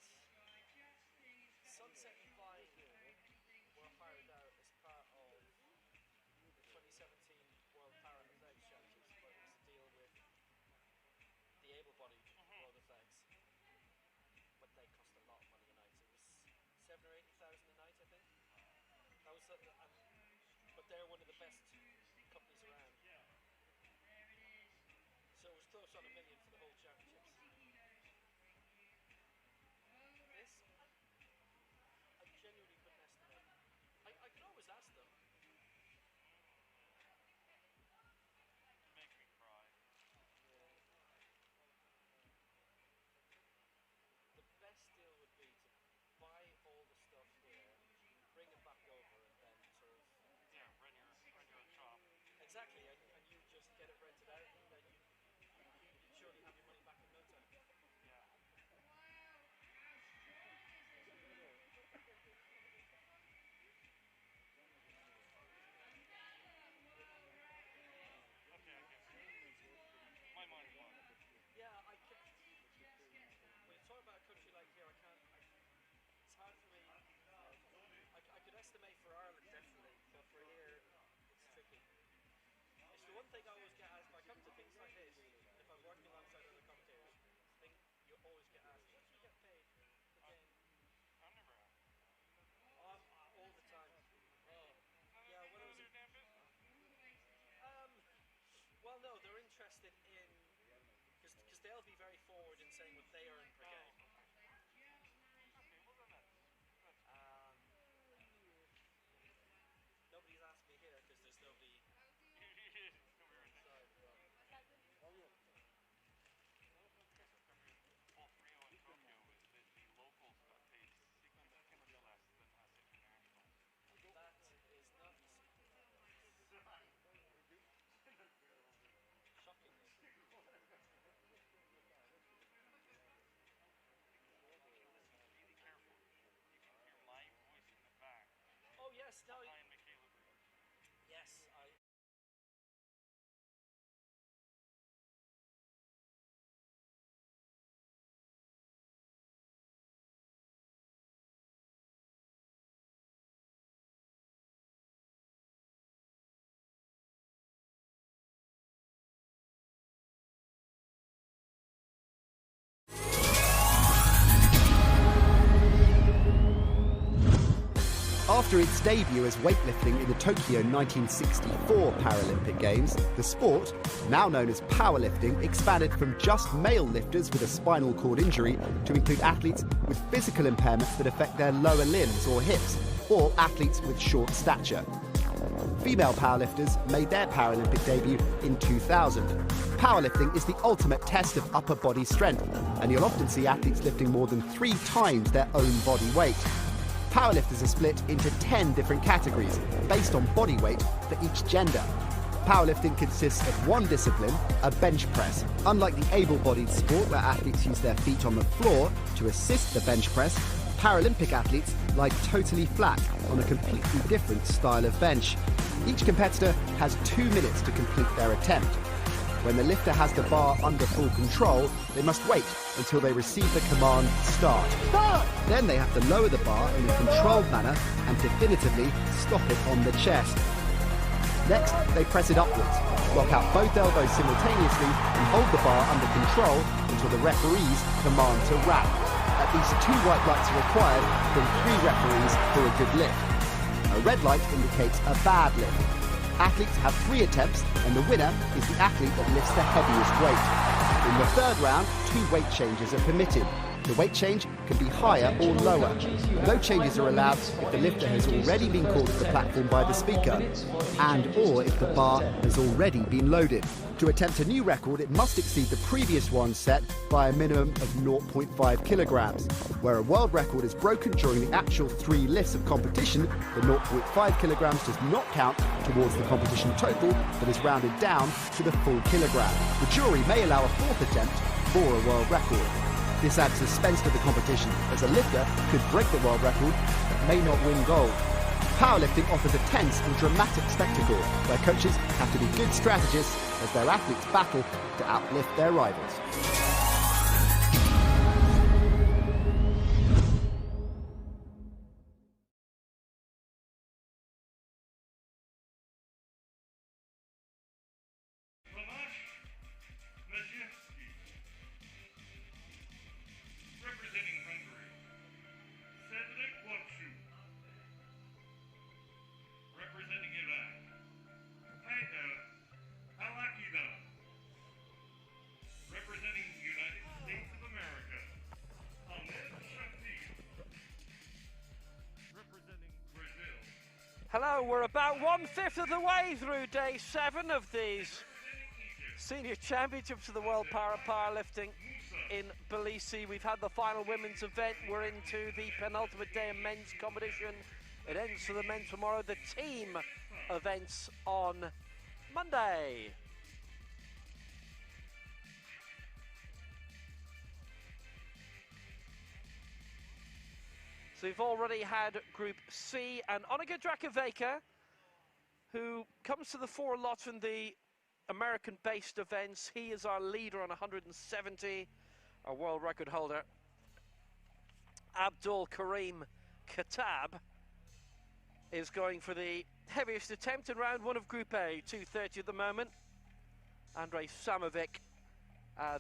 Sunset and Vine were hired out as part of the 2017 World Paralympic Championships, but it was a deal with the able-bodied World Athletics. But they cost a lot of money a night. It was 7,000 or 8,000 a night, I think. That was, but they're one of the best companies around. So it was close on $1 million for the whole championships. This, I genuinely couldn't estimate. I could always ask them. It makes me cry. The best deal would be to buy all the stuff here, bring it back over, and then sort of... Yeah, run your own shop. Exactly, and you just get it rented out, and then you'd surely have your money back in no time. Yeah. Okay, I guess. My mind's blown. Yeah, I can. When you talk about a country like here, it's hard for me. I could estimate for Ireland definitely, but for here, it's tricky. It's the one thing I always get asked. If I come to things like this, if I'm working alongside other commentators, you always get asked, what do you get paid per game? I'm never asked. All the time. Oh, yeah. When I was their damn business. Well, no, they're interested in because they'll be very forward in saying what they earn per game. Okay, well then that's Nobody's asked me here because there's nobody. Sorry, bro. Both Rio and Tokyo, the locals got paid significantly less than us internationals. That is nuts. Shockingly. Be careful. You can hear my voice in the back. Oh yes, no. Behind Michaela Brewer. Yes, After its debut as weightlifting in the Tokyo 1964 Paralympic Games, the sport, now known as powerlifting, expanded from just male lifters with a spinal cord injury to include athletes with physical impairments that affect their lower limbs or hips, or athletes with short stature. Female powerlifters made their Paralympic debut in 2000. Powerlifting is the ultimate test of upper body strength, and you'll often see athletes lifting more than 3 times their own body weight. Powerlifters are split into 10 different categories based on body weight for each gender. Powerlifting consists of one discipline, a bench press. Unlike the able-bodied sport where athletes use their feet on the floor to assist the bench press, Paralympic athletes lie totally flat on a completely different style of bench. Each competitor has 2 minutes to complete their attempt. When the lifter has the bar under full control, they must wait until they receive the command, start. Then they have to lower the bar in a controlled manner and definitively stop it on the chest. Next, they press it upwards, lock out both elbows simultaneously and hold the bar under control until the referees command to wrap. At least 2 white lights are required from 3 referees for a good lift. A red light indicates a bad lift. Athletes have 3 attempts, and the winner is the athlete that lifts the heaviest weight. In the 3rd round, 2 weight changes are permitted. The weight change can be higher or lower. No changes are allowed if the lifter has already been called to the platform by the speaker, and or if the bar has already been loaded. To attempt a new record, it must exceed the previous one set by a minimum of 0.5 kilograms. Where a world record is broken during the actual 3 lifts of competition, the 0.5 kilograms does not count towards the competition total, but is rounded down to the full kilogram. The jury may allow a 4th attempt for a world record. This adds suspense to the competition, as a lifter could break the world record but may not win gold. Powerlifting offers a tense and dramatic spectacle where coaches have to be good strategists as their athletes battle to outlift their rivals. Representing Iran, representing United States of America, Ahmed representing Brazil. Hello, we're about 1/5 of the way through day 7 of these Senior Championships of the World Powerlifting in Tbilisi. We've had the final women's event. We're into the penultimate day of men's competition. It ends for the men tomorrow. The team events on Monday. So we've already had Group C, and Vega, who comes to the fore a lot in the American-based events. He is our leader on 170, our world record holder. Abdul Karim Khattab is going for the heaviest attempt in round 1 of Group A, 230 at the moment. Andrei Samovic,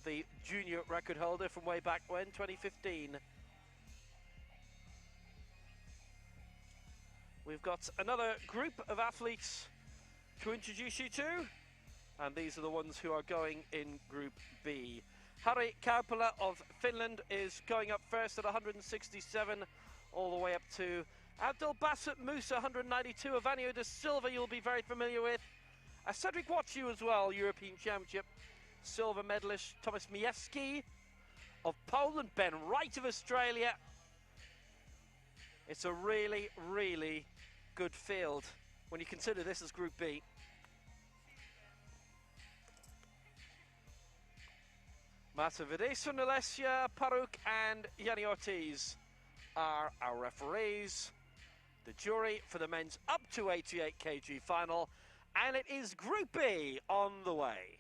the junior record holder from way back when, 2015. We've got another group of athletes to introduce you to, and these are the ones who are going in Group B. Harri Kaupala of Finland is going up first at 167, all the way up to Abdul Basit Musa, 192. Avanio de Silva, you'll be very familiar with. Cedric Watchu as well, European Championship silver medalist. Thomas Miejski of Poland, Ben Wright of Australia. It's a really, really good field when you consider this as Group B. Matavideso, Nalesia, Paruk and Yanni Ortiz are our referees. The jury for the men's up to 88 kg final, and it is Group B on the way.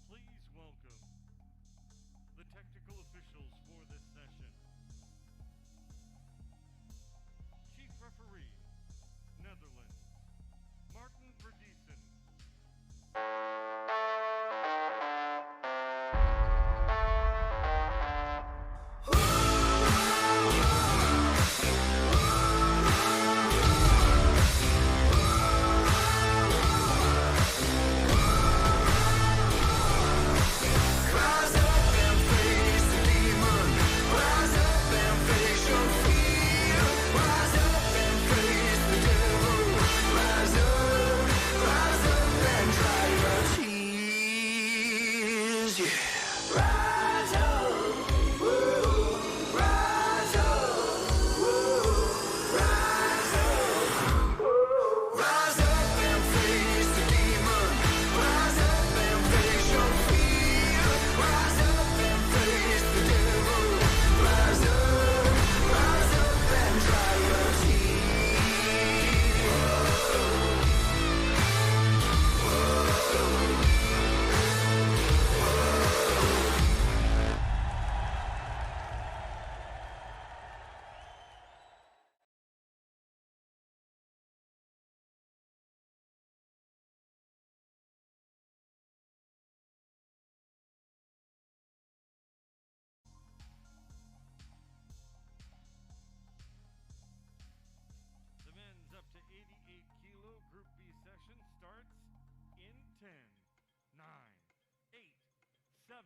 Please welcome the technical officials for this session. Chief referee, Netherlands, Martin Verdiessen. 10, 9, 8, 7,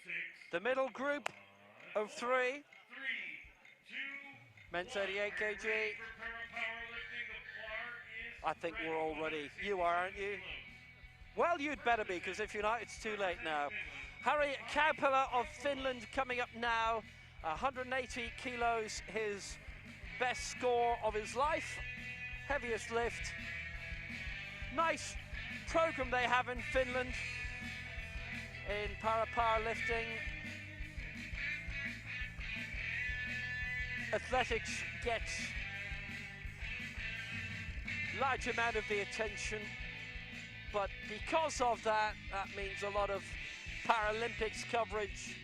6. The middle group of 3. 3, 2, Men's 88 kg. for para powerlifting. The bar is I think we're all ready. 60 You are, aren't you? Well, you'd better be, because if you're not, it's too late now. Harry Kaupala of Finland coming up now. 180 kilos, his best score of his life. Heaviest lift. Nice program they have in Finland in powerlifting. Athletics gets large amount of the attention, but because of that, that means a lot of Paralympics coverage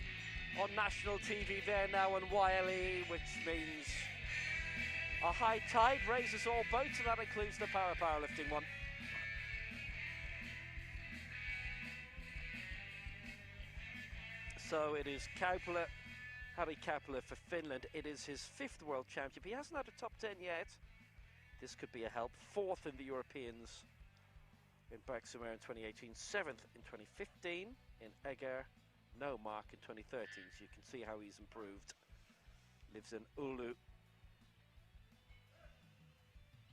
on national TV there now on YLE, which means a high tide raises all boats, and that includes the powerlifting one. So it is Kaupala, Harry Kaupala for Finland. It is his 5th World Championship. He hasn't had a top 10 yet. This could be a help. 4th in the Europeans in Bergsamere in 2018, 7th in 2015 in Eger, no mark in 2013. So you can see how he's improved. Lives in Oulu.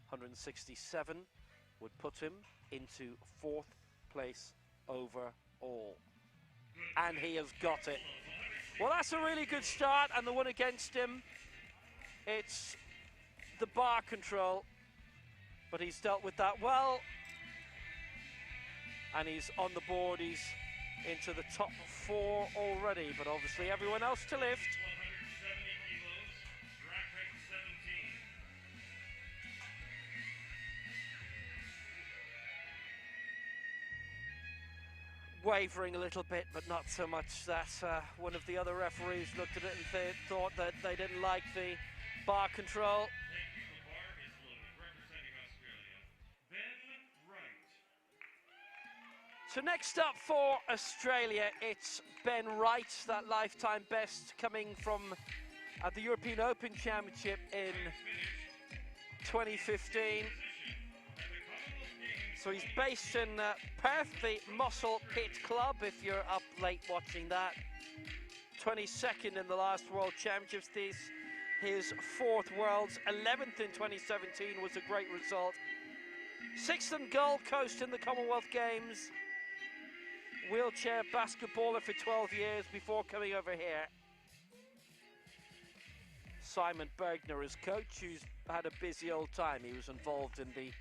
167 would put him into 4th place overall. And he has got it. Well, that's a really good start, and the one against him, it's the bar control, but he's dealt with that well, and he's on the board. He's into the top 4 already, but obviously everyone else to lift. 170 kilos, rack height 17. Wavering a little bit, but not so much that one of the other referees looked at it and thought that they didn't like the bar control. Thank you. The bar is loaded. Representing Australia, Ben Wright. So next up for Australia, it's Ben Wright, that lifetime best coming from the European Open Championship in 2015. So he's based in Perth, the Muscle Pit Club, if you're up late watching that. 22nd in the last World Championships. His 4th Worlds, 11th in 2017 was a great result. 6th in Gold Coast in the Commonwealth Games. Wheelchair basketballer for 12 years before coming over here. Simon Bergner, his coach, who's had a busy old time. He was involved in the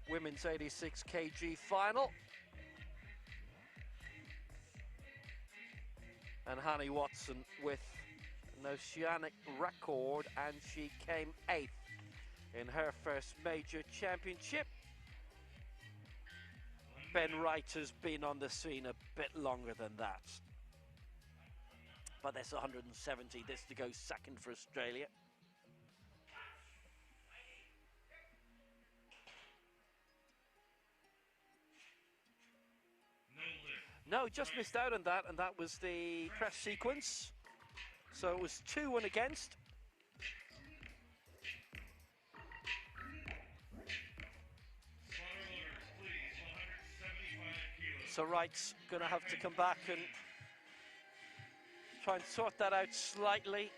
women's 86 kg final. And Hanni Watson with an oceanic record, and she came 8th in her first major championship. Ben Wright has been on the scene a bit longer than that. But there's 170, this to go 2nd for Australia. No, just missed out on that, and that was the press sequence. So it was 2-1 against. So Wright's going to have to come back and try and sort that out slightly.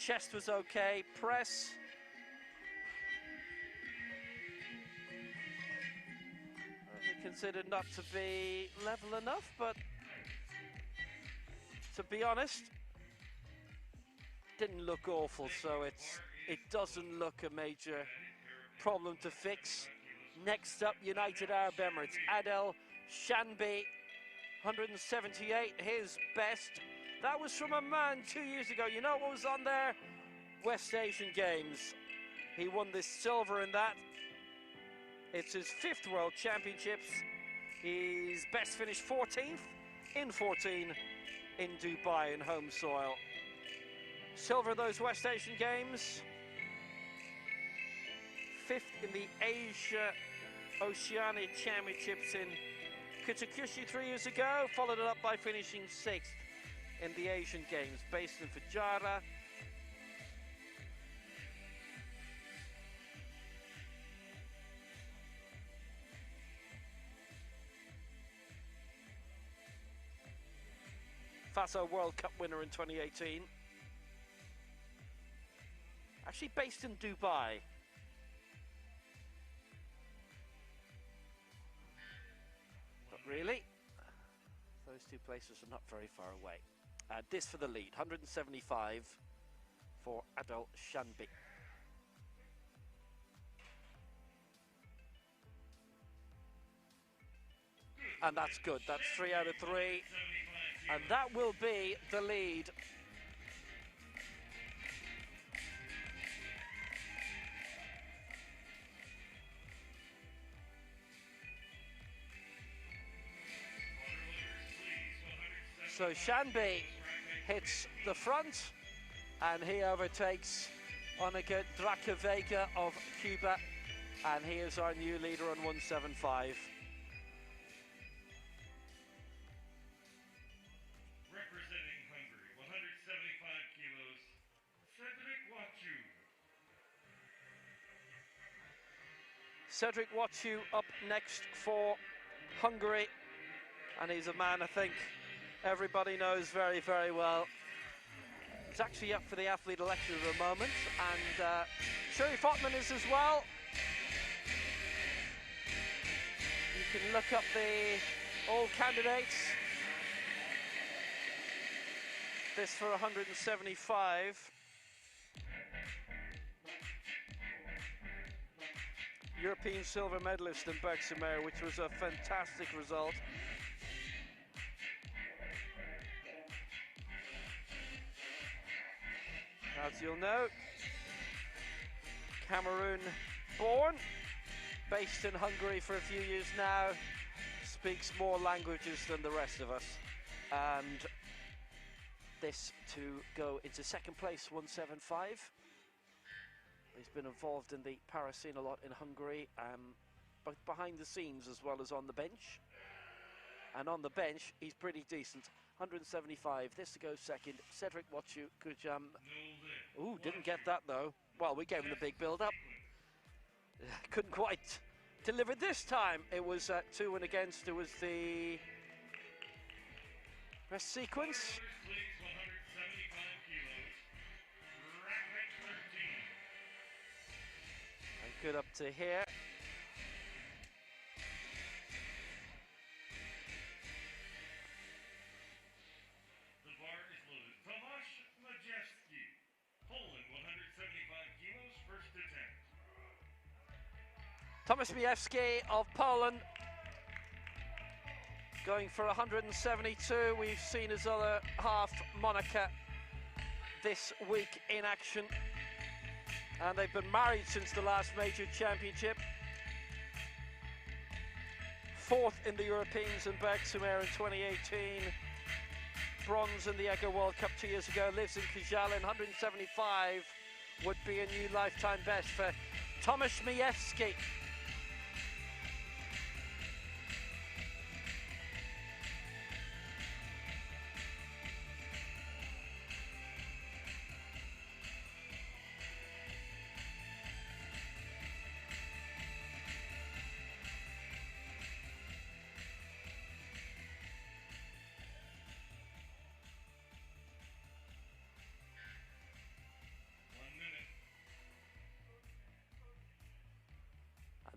Chest was okay, press. Considered not to be level enough, but to be honest, didn't look awful, so it doesn't look a major problem to fix. Next up, United Arab Emirates, Adel Shanbi, 178, his best. That was from Amman 2 years ago. You know what was on there? West Asian Games. He won this silver in that. It's his 5th World Championships. His best finished 14th in 14 in Dubai in home soil. Silver in those West Asian Games. 5th in the Asia Oceania Championships in Kutakushi 3 years ago. Followed it up by finishing 6th in the Asian Games, based in Fujairah. FASO World Cup winner in 2018. Actually based in Dubai. But really, those two places are not very far away. This for the lead, 175 for Adel Shanbi. And that's good, that's 3 out of 3. And that will be the lead. So Shanbi hits the front and he overtakes Onaga Draka Vega of Cuba, and he is our new leader on 175. Representing Hungary, 175 kilos, Cedric Wachu. Cedric Wachu up next for Hungary, and he's a man I think everybody knows very, very well. He's actually up for the athlete election at the moment, and Sherry Fotman is as well. You can look up all candidates. This for 175. European silver medalist in Bergsamere, which was a fantastic result. As you'll know, Cameroon born, based in Hungary for a few years now, speaks more languages than the rest of us. And this to go into second place, 175. He's been involved in the para scene a lot in Hungary, both behind the scenes as well as on the bench. And on the bench, he's pretty decent. 175. This to go second. Cedric Wachu could ooh, didn't get that though. Well, we gave him the big build-up. Couldn't quite deliver this time. It was 2 and against. It was the rest sequence. And good up to here. Tomasz Majewski of Poland going for 172. We've seen his other half, Monica, this week in action. And they've been married since the last major championship. 4th in the Europeans in Bergsamere in 2018. Bronze in the EGO World Cup 2 years ago. Lives in Koszalin. 175 would be a new lifetime best for Tomasz Majewski.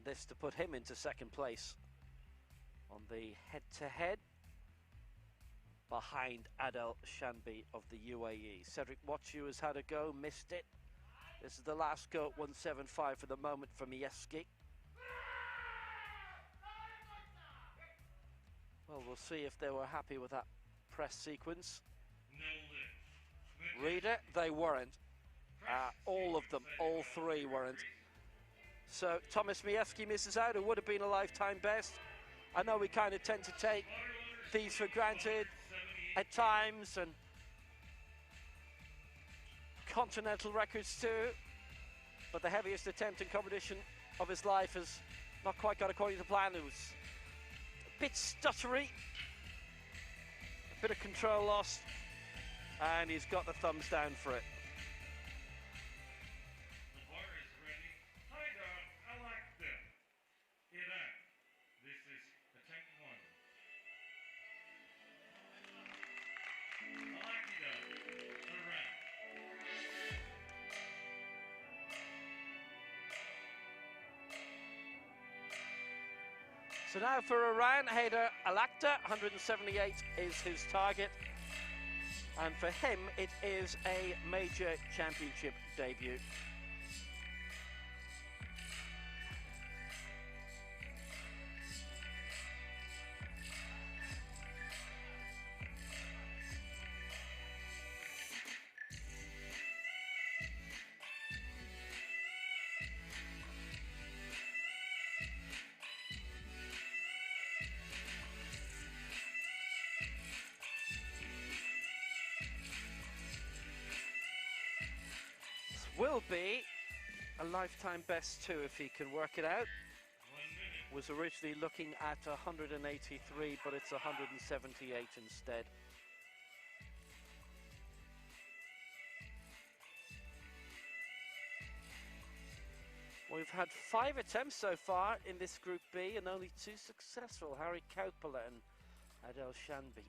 This to put him into second place on the head-to-head behind Adel Shanbi of the UAE. Cedric Wachu has had a go, missed it. This is the last go at 175 for the moment for Majewski. Well, we'll see if they were happy with that press sequence. Reader, they weren't. All of them, all 3 weren't. So Tomasz Majewski misses out. It would have been a lifetime best. I know we kind of tend to take these for granted at times, and continental records too, but the heaviest attempt in competition of his life has not quite got according to plan. It was a bit stuttery, a bit of control lost, and he's got the thumbs down for it. So now for Iran, Haider Alakta, 178 is his target. And for him, it is a major championship debut. Will be a lifetime best too if he can work it out. Was originally looking at 183, but it's 178 instead. We've had 5 attempts so far in this Group B and only 2 successful. Harry Kaupala and Adel Shanbi.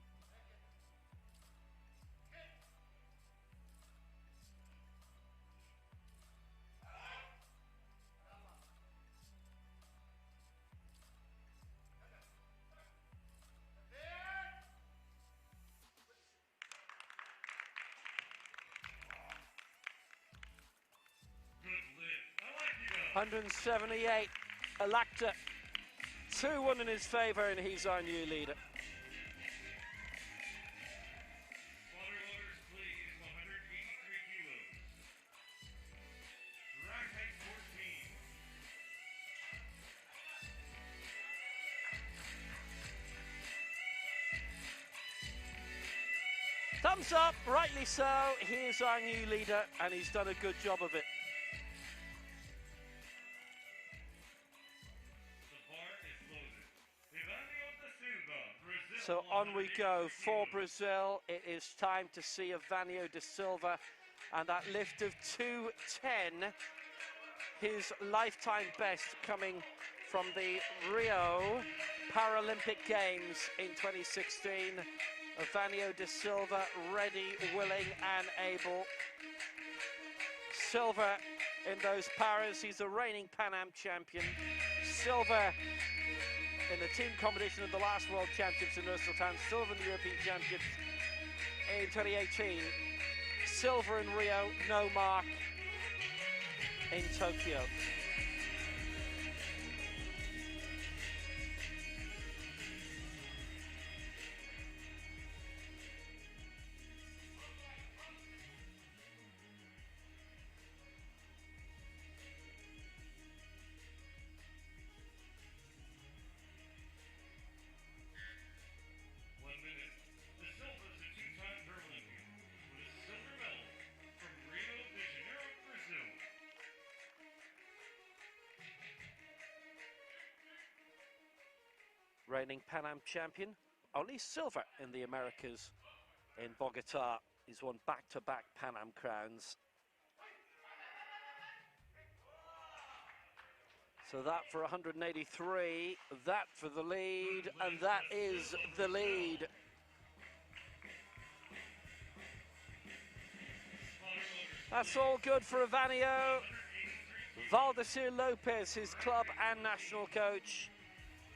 Good lift. I like you. 178, Alakta, 2-1 in his favour, and he's our new leader. Water loaders, please. 183 kilos. Rack height 14. Thumbs up, rightly so. He is our new leader, and he's done a good job of it. The bar is loaded. Evanio da Silva, Brazil. So on we go for Brazil. It is time to see Evanio da Silva, and that lift of 210, his lifetime best coming from the Rio Paralympic Games in 2016. Evanio da Silva ready, willing and able. Silver in those paras. He's the reigning Pan Am champion. Silver in the team competition of the last World Championships in Ruslan. Silver in the European Championships in 2018. Silver in Rio, no mark in Tokyo. Reigning Pan Am champion, only silver in the Americas in Bogota. He's won back-to-back Pan Am crowns. So that for 183, that for the lead, and that is the lead. That's all good for Evanio. Valdecir Lopez, his club and national coach.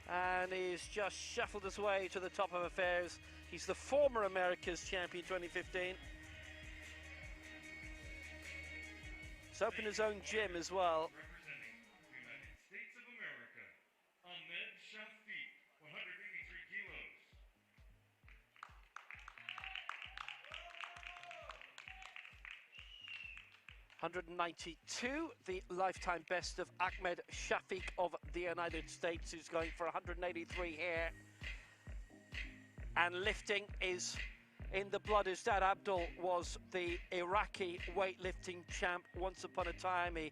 And he's just shuffled his way to the top of affairs. He's the former America's champion 2015. He's opened his own gym as well. Representing the United States of America, Ahmed Shafiq, 183 kilos. 192, the lifetime best of Ahmed Shafiq of the United States, who's going for 183 here. And lifting is in the blood. His dad Abdul was the Iraqi weightlifting champ once upon a time. He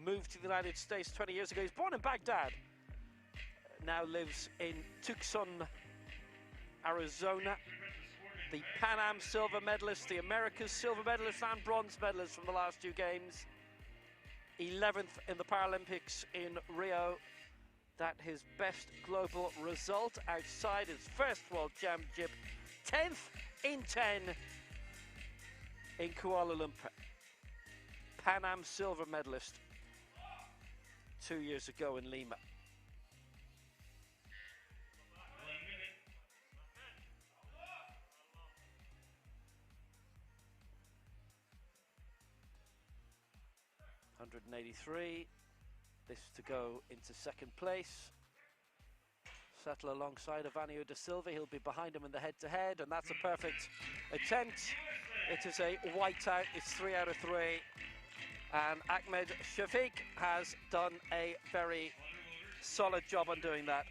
moved to the United States 20 years ago. He's born in Baghdad, now lives in Tucson, Arizona. The Pan Am silver medalist, the America's silver medalist and bronze medalist from the last 2 games. 11th in the Paralympics in Rio. That his best global result outside his first World Championship. 10th in 10 in Kuala Lumpur. Pan Am silver medalist 2 years ago in Lima. 183. This to go into second place. Settle alongside Avanio da Silva. He'll be behind him in the head-to-head, and that's a perfect attempt. It is a whiteout. It's 3 out of 3. And Ahmed Shafiq has done a very solid job on doing that.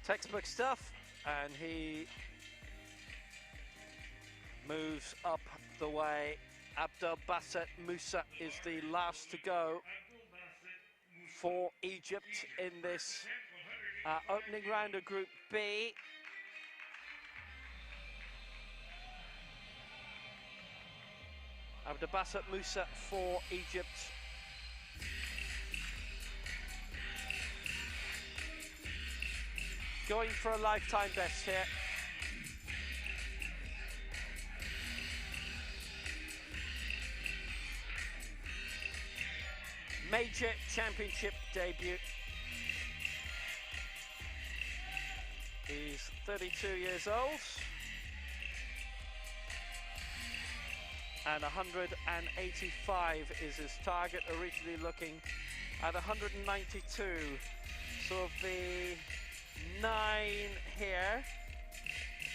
Textbook stuff, and he moves up the way. Abdel Basset Musa is the last to go for Egypt in this opening round of Group B. Abdel Basset Musa for Egypt. Going for a lifetime best here. Major championship debut. He's 32 years old. And 185 is his target, originally looking at 192. So of the 9 here,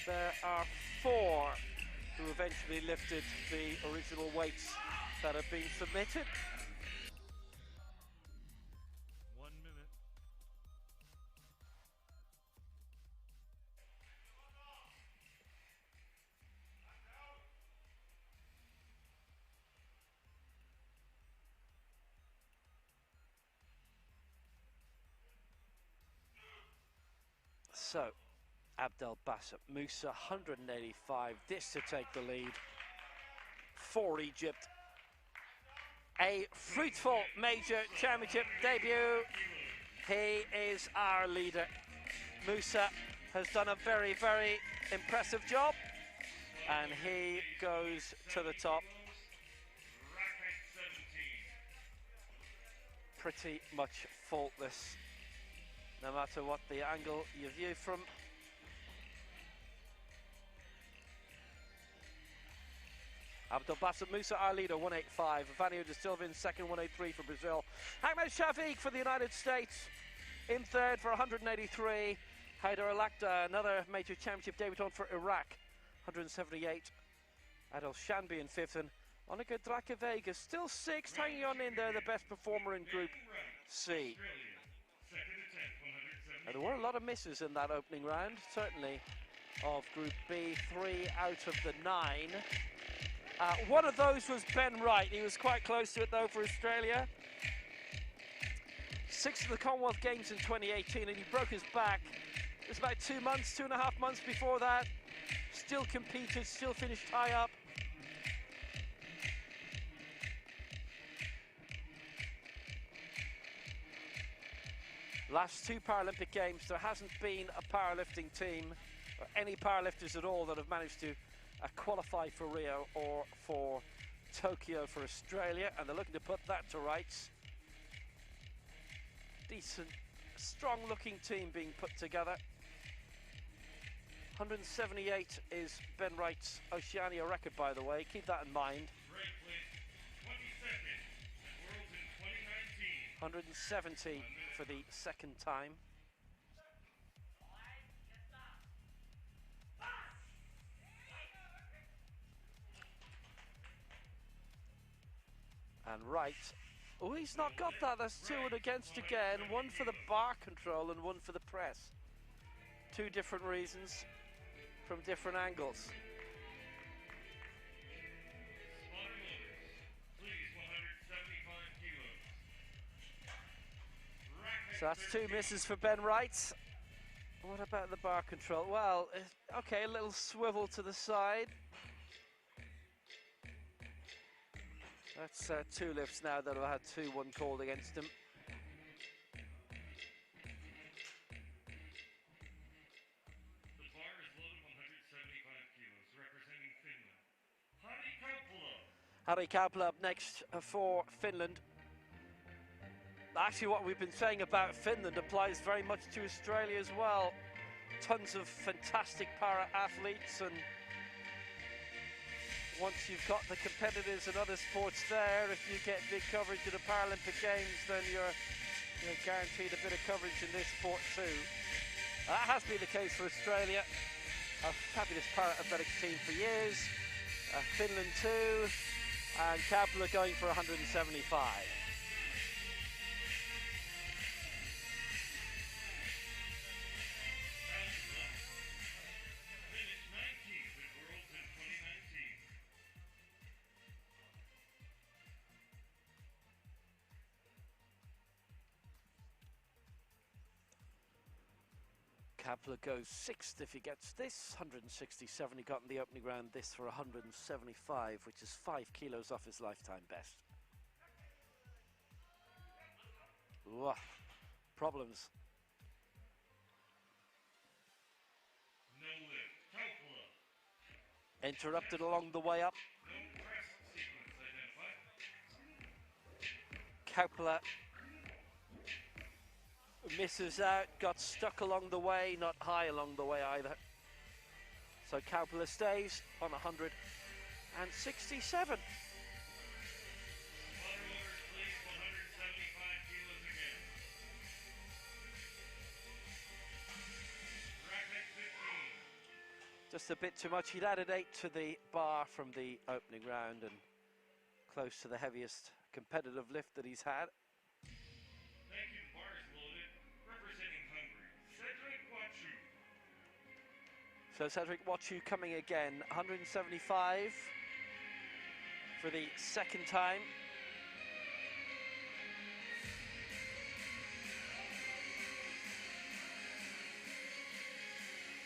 there are 4 who eventually lifted the original weights that have been submitted. 1 minute. So, Abdel Basset Musa, 185, this to take the lead for Egypt. A fruitful major championship debut. He is our leader. Musa has done a very, very impressive job, and he goes to the top. Pretty much faultless, no matter what the angle you view from. Abdel Basset Musa, our leader, 185. Avanio da Silva in second, 183 for Brazil. Ahmed Shafiq for the United States in third for 183. Haider Alakda, another major championship debutant for Iraq, 178. Adel Shanbi in fifth, and Onika Drake Vega still sixth, hanging on in there, the best performer in Group C. And there were a lot of misses in that opening round, certainly of Group B, 3 out of the 9. One of those was Ben Wright. He was quite close to it though for Australia. 6th of the Commonwealth Games in 2018, and he broke his back. It was about 2 months, 2.5 months before that. Still competed, still finished high up. Last 2 Paralympic Games, there hasn't been a powerlifting team, or any powerlifters at all, that have managed to qualify for Rio or for Tokyo for Australia, and they're looking to put that to rights. Decent, strong-looking team being put together. 178 is Ben Wright's Oceania record, by the way. Keep that in mind. 170 for the second time. And Wright, oh, he's not got that. That's 2 and against again. 1 for the bar control and 1 for the press. 2 different reasons from different angles. So that's 2 misses for Ben Wright. What about the bar control? Well, okay, a little swivel to the side. That's 2 lifts now that have had 2-1 called against him. The bar is loaded 175 kilos, representing Finland. Harry Kaupala. Harry Kaupala up next for Finland. Actually, what we've been saying about Finland applies very much to Australia as well. Tons of fantastic para-athletes, and once you've got the competitors in other sports there, if you get big coverage of the Paralympic Games, then you're guaranteed a bit of coverage in this sport too. That has been the case for Australia. A fabulous para-athletics team for years. Finland too, and Kaupala going for 175. Kaupala goes 6th if he gets this, 167 he got in the opening round, this for 175, which is 5 kilos off his lifetime best. Ooh, problems. No lift. Kaupala. Interrupted along the way up. No press sequence identified. Kaupala misses out, got stuck along the way, not high along the way either. So Kaupala stays on 167. Water orders, please. 175 kilos again. Racket 15. Just a bit too much. He'd added 8 to the bar from the opening round and close to the heaviest competitive lift that he's had. Thank you. Bars loaded. Representing Hungary, Cedric Wachu. So Cedric Wachu coming again, 175 for the second time.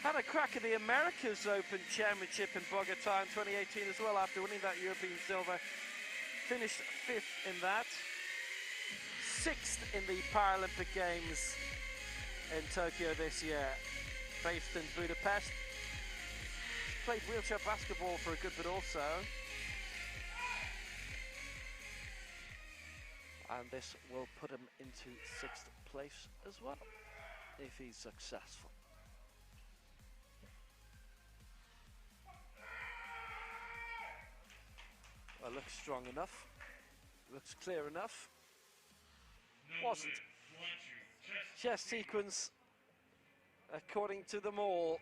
Had a crack at the Americas Open Championship in Bogota in 2018 as well after winning that European silver. Finished 5th in that. 6th in the Paralympic Games in Tokyo this year. Based in Budapest. Played wheelchair basketball for a good bit also. And this will put him into 6th place as well, if he's successful. Well, looks strong enough. Looks clear enough. No Wasn't. lift. Wachu. Chest sequence, according to them all.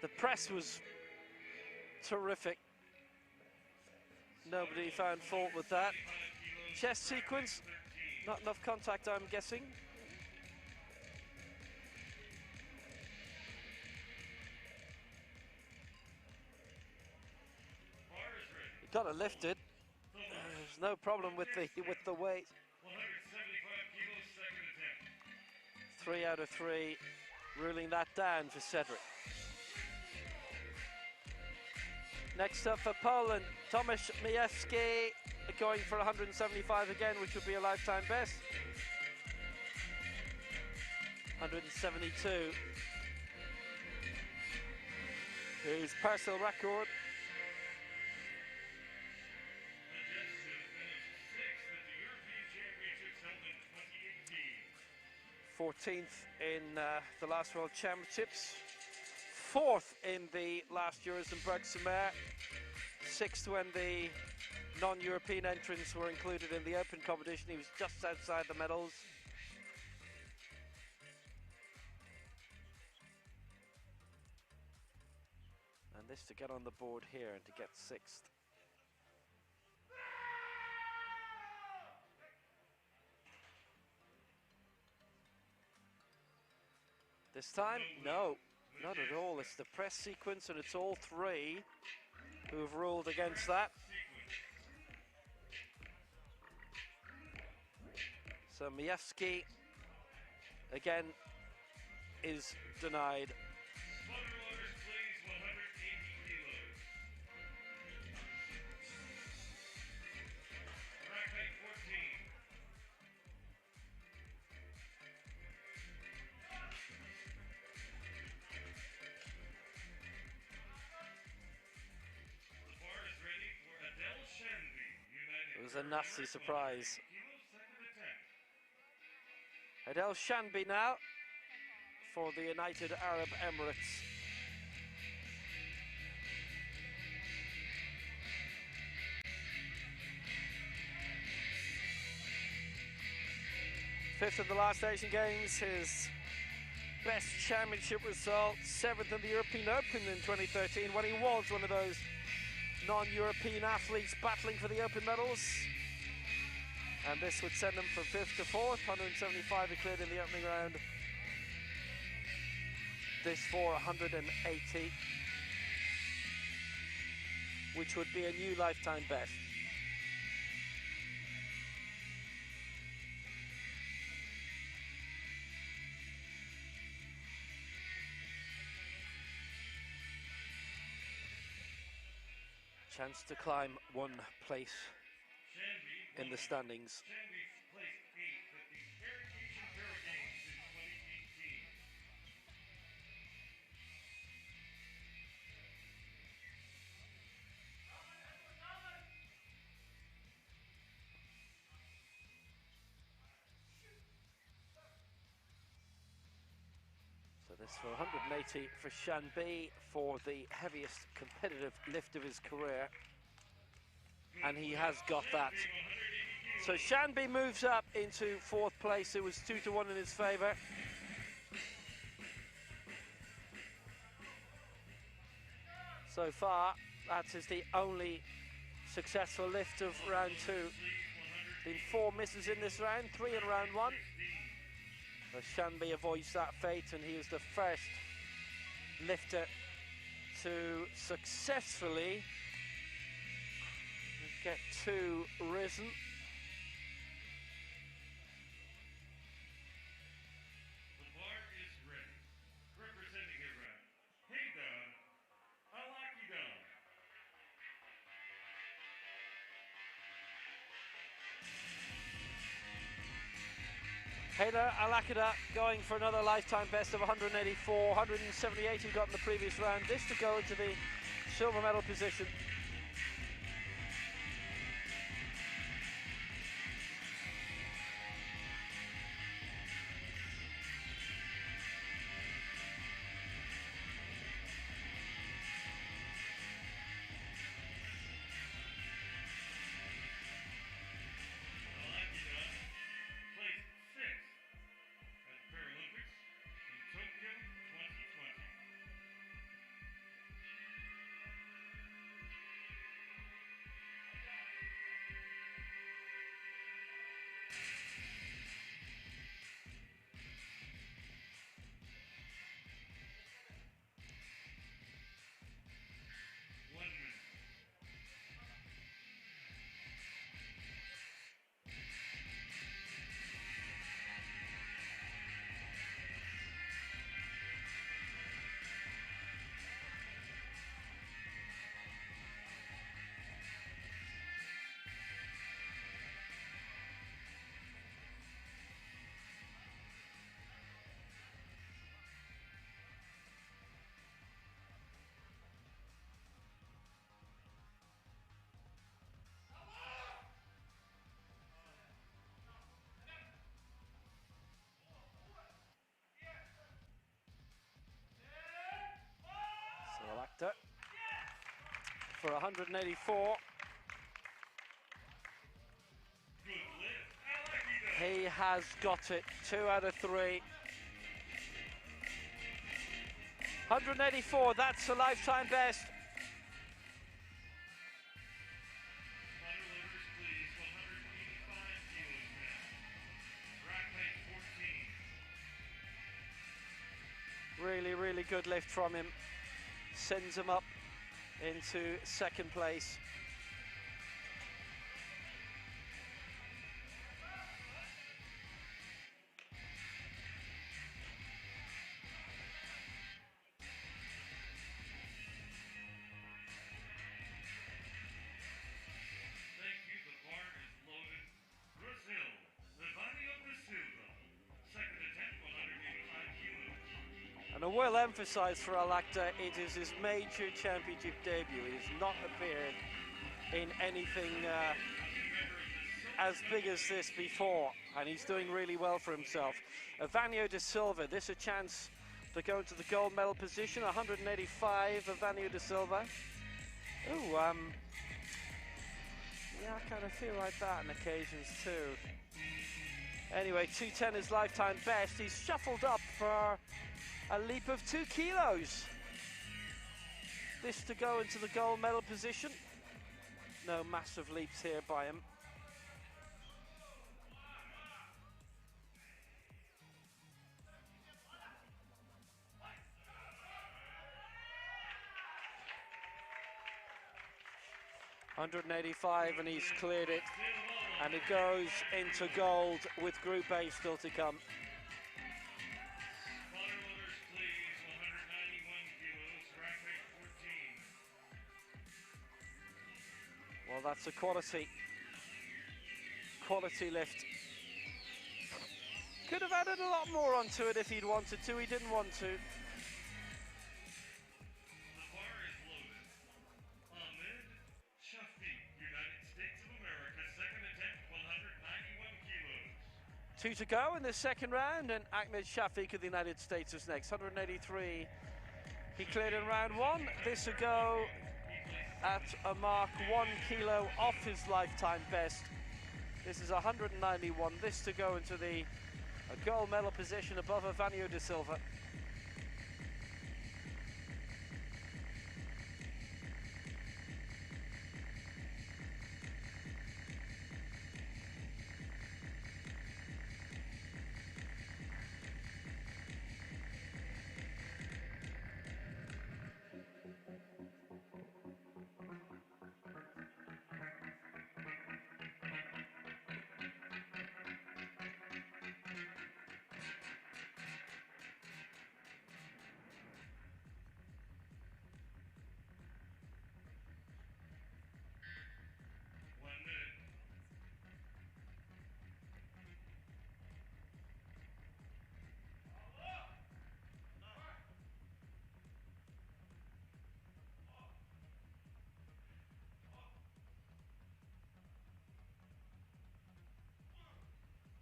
The press was terrific. Nobody found fault with that. Chest sequence, not enough contact, I'm guessing. You got to lift it. There's no problem with the weight. 175 kilos, second attempt. 3 out of 3, ruling that down for Cedric. Next up for Poland, Tomasz Majewski going for 175 again, which would be a lifetime best. 172. His personal record. Majewski finished 6th at the European Championships held in 2018. 14th in the last World Championships. 4th in the last Euros in Bergsamere. 6th when the non-European entrants were included in the Open competition. He was just outside the medals. And this to get on the board here and to get 6th. This time, no, not at all. It's the press sequence, and it's all 3 who have ruled against that. So Majewski, again, is denied. Water orders, please. 180 kilos. Racket 14. a nasty surprise. Adel Shanbi now for the United Arab Emirates. Fifth of the last Asian Games, his best championship result, seventh in the European Open in 2013, when he was one of those non-European athletes battling for the Open medals. And this would send him from fifth to fourth, 175 he cleared in the opening round. This for 180, which would be a new lifetime best. Chance to climb one place in the standings. So this for 180 for Shanbi, for the heaviest competitive lift of his career, and he has got that. So Shanbi moves up into fourth place. It was 2-1 in his favour. So far, that is the only successful lift of round two. Been 4 misses in this round, 3 in round one. But Shanbi avoids that fate, and he is the first lifter to successfully get 2 risen. The bar is ready. Representing Iran, Heydar Alakidan. Heydar Alakidan going for another lifetime best of 184, 178 he got in the previous round. This to go into the silver medal position. Alakidan placed 6th at Paralympics in Tokyo 2020. One minute. So Alakidan for 184. Good lift. Alakidan. He has got it, 2 out of 3. 184, that's a lifetime best. Powerlifters, please. 185 kilos now. Rack height 14. Really, really good lift from him. Sends him up into second place. Thank you. The bar is loaded. Brazil, Levanio da Silva. Second attempt, 185 kilos. And I will emphasise for Alakidan, it is his major championship debut. He has not appeared in anything as big as this before, and he's doing really well for himself. Evanio de Silva, this a chance to go into the gold medal position. 185, Evanio de Silva. Ooh, yeah, I kind of feel like that on occasions too. Anyway, 210 is lifetime best. He's shuffled up for a leap of 2 kilos. This to go into the gold medal position. No massive leaps here by him. $185 and he's cleared it, and it goes into gold with Group A still to come. Well, that's a quality lift. Could have added a lot more onto it if he'd wanted to. He didn't want to. Two to go in the second round, and Ahmed Shafiq of the United States is next. 183 he cleared in round one. This will go at a mark 1 kilo off his lifetime best. This is 191. This to go into the gold medal position above Evanio de Silva.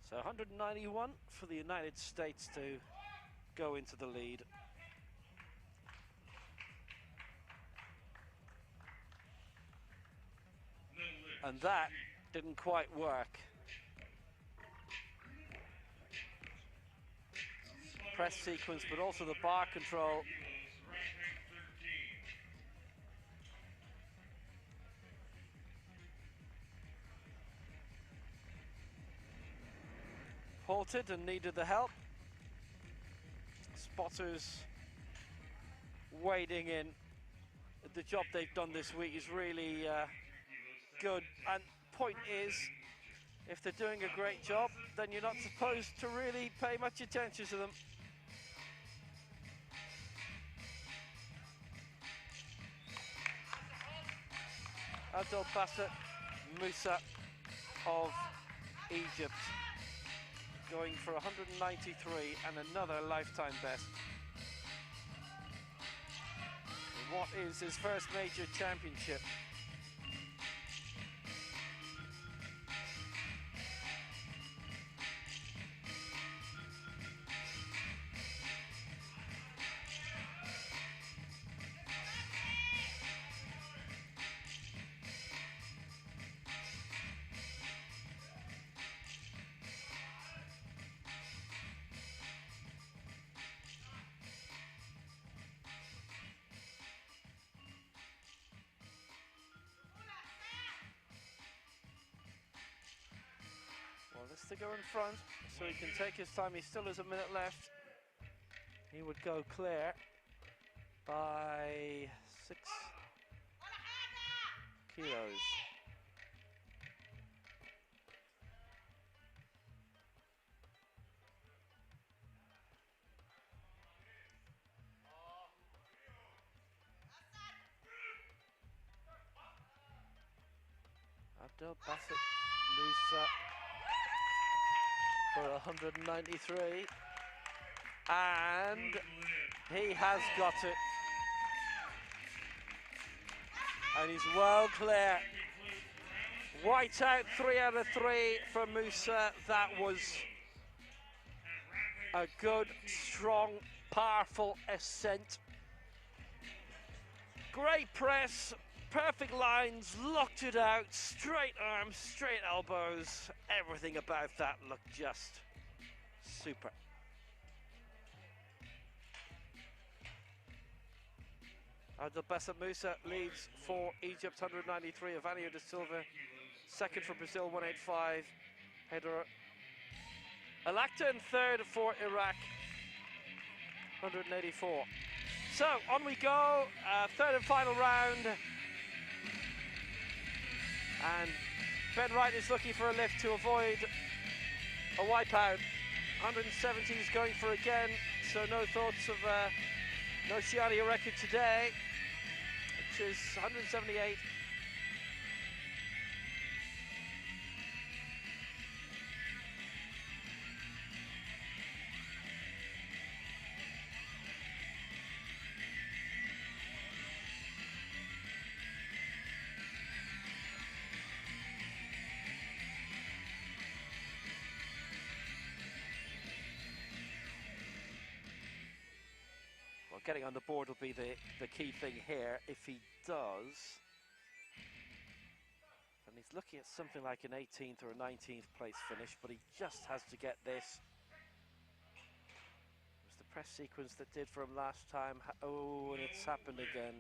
So 191 for the United States to go into the lead. And that didn't quite work. Press sequence, but also the bar control. Halted and needed the help. Spotters wading in. The job they've done this week is really good. And point is, if they're doing a great job, then you're not supposed to really pay much attention to them. Abdel Bassett Musa of Egypt, going for 193 and another lifetime best. And what is his first major championship? This to go in front, so he can take his time. He still has a minute left. He would go clear by 6 kilos. Abdel Bassett Musa for 193, and he has got it, and he's well clear, White out, 3 out of 3 from Musa. That was a good, strong, powerful ascent. Great press, perfect lines, locked it out, straight arms, straight elbows. Everything about that looked just super. Abdelbassa Musa leads for Egypt, 193. Avanio da Silva, second for Brazil, 185. Header Alakta in third for Iraq, 184. So on we go, third and final round. And Ben Wright is looking for a lift to avoid a wipeout. 170 is going for again, so no thoughts of no Oceania record today, which is 178. Getting on the board will be the key thing here. If he does, and he's looking at something like an 18th or a 19th place finish, but he just has to get this. It was the press sequence that did for him last time. Oh, and it's happened again.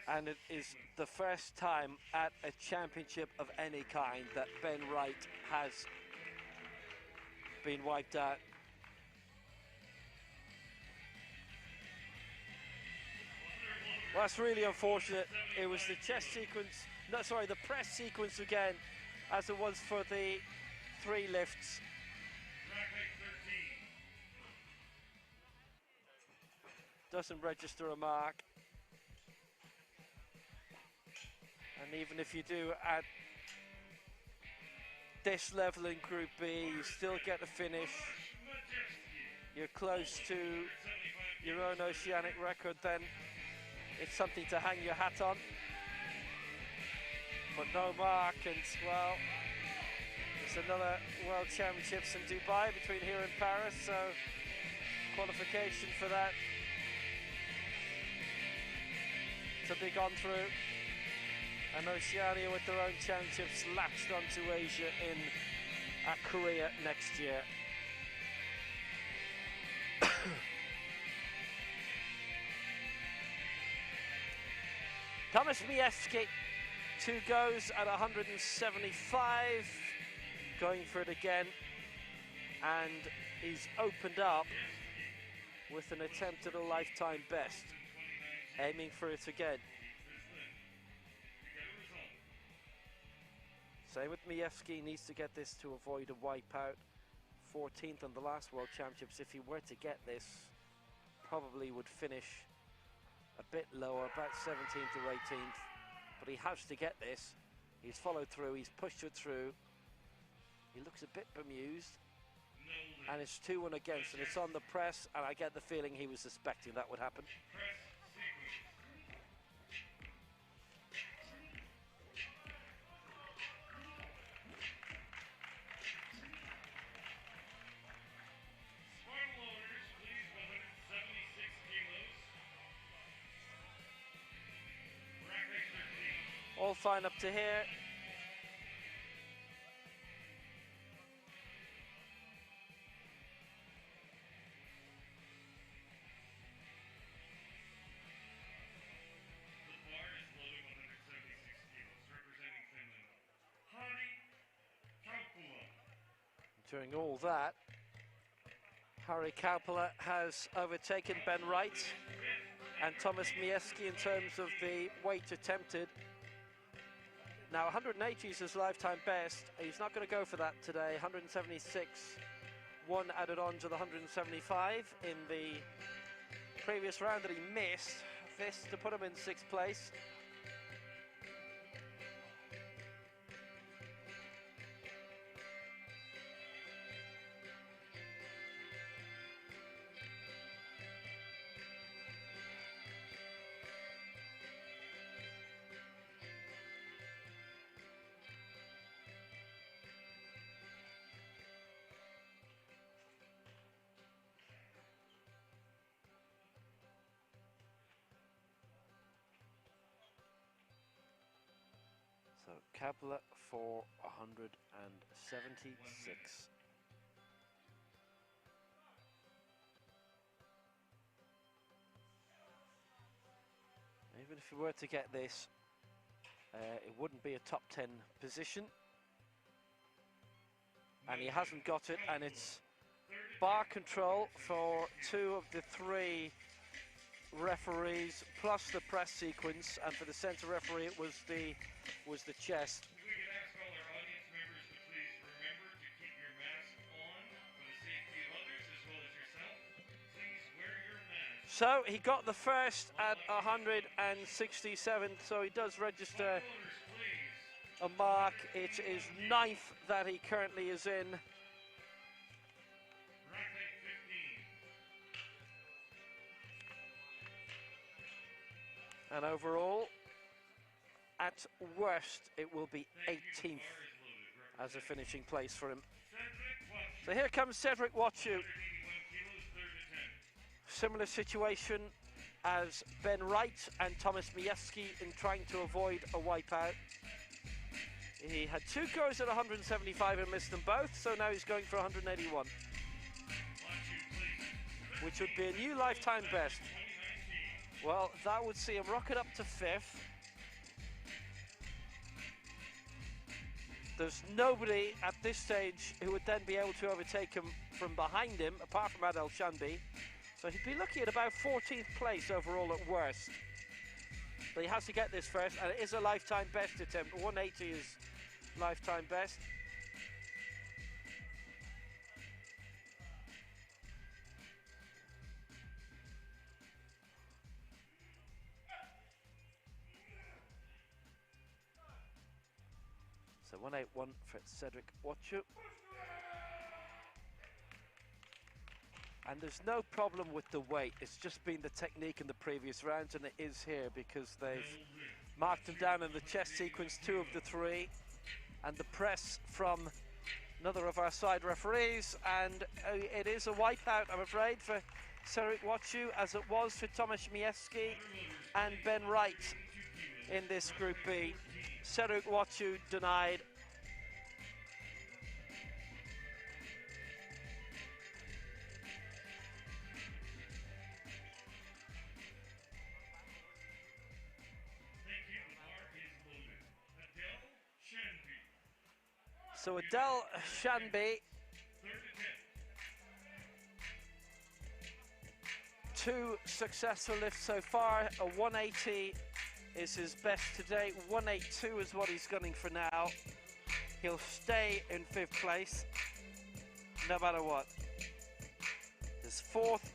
And it is the first time at a championship of any kind that Ben Wright has been wiped out. Well, that's really unfortunate. It was the chest sequence, no, sorry, the press sequence again, as it was for the 3 lifts. Doesn't register a mark. And even if you do at this level in Group B, you still get a finish. You're close to your own oceanic record then. It's something to hang your hat on, but no mark, and well, there's another World Championships in Dubai between here and Paris, so qualification for that to be gone through, and Oceania with their own championships latched onto Asia in Korea next year. Tomasz Majewski, 2 goes at 175, going for it again, and he's opened up with an attempt at a lifetime best, aiming for it again. Same with Majewski, needs to get this to avoid a wipeout. 14th on the last World Championships. If he were to get this, probably would finish a bit lower, about 17th or 18th, but he has to get this. He's followed through, he's pushed it through. He looks a bit bemused, and it's 2-1 against, and it's on the press, and I get the feeling he was suspecting that would happen. All fine up to here. The bar is loaded 176 kilos, representing Finland. During all that, Harry Kaupala has overtaken Ben Wright and Tomasz Majewski in terms of the weight attempted. Now 180 is his lifetime best. He's not going to go for that today. 176, 1 added on to the 175 in the previous round that he missed. This to put him in 6th place. Kabla for 176. Even if he were to get this, it wouldn't be a top 10 position. And he hasn't got it, and it's bar control for 2 of the 3 referees, plus the press sequence, and for the centre referee it was the chest. We can ask all our audience members to please remember to keep your mask on for the safety of others as well as yourself. Please wear your mask. So he got the first at 167, so he does register a mark. It is 9th that he currently is in. Right leg 15. And overall, at worst, it will be 18th as a finishing place for him. So here comes Cedric Wachu. 81 kilos, 3rd to 10. Similar situation as Ben Wright and Thomas Miejski in trying to avoid a wipeout. He had 2 goes at 175 and missed them both, so now he's going for 181, which would be a new lifetime best. Well, that would see him rocket up to 5th. There's nobody at this stage who would then be able to overtake him from behind him, apart from Adel Shanbi. So he'd be looking at about 14th place overall at worst. But he has to get this first, and it is a lifetime best attempt. 180 is lifetime best. So 181 for Cedric Wachu. And there's no problem with the weight, it's just been the technique in the previous rounds, and it is here because they've marked him down in the chest sequence, 2 of the 3, and the press from another of our side referees, and it is a wipeout, I'm afraid, for Cedric Wachu, as it was for Tomasz Miejski and Ben Wright in this Group B. Cedric Wachu denied. So Adel Shanbi, 2 successful lifts so far. A 180 is his best today. 182 is what he's gunning for now. He'll stay in 5th place, no matter what. His 4th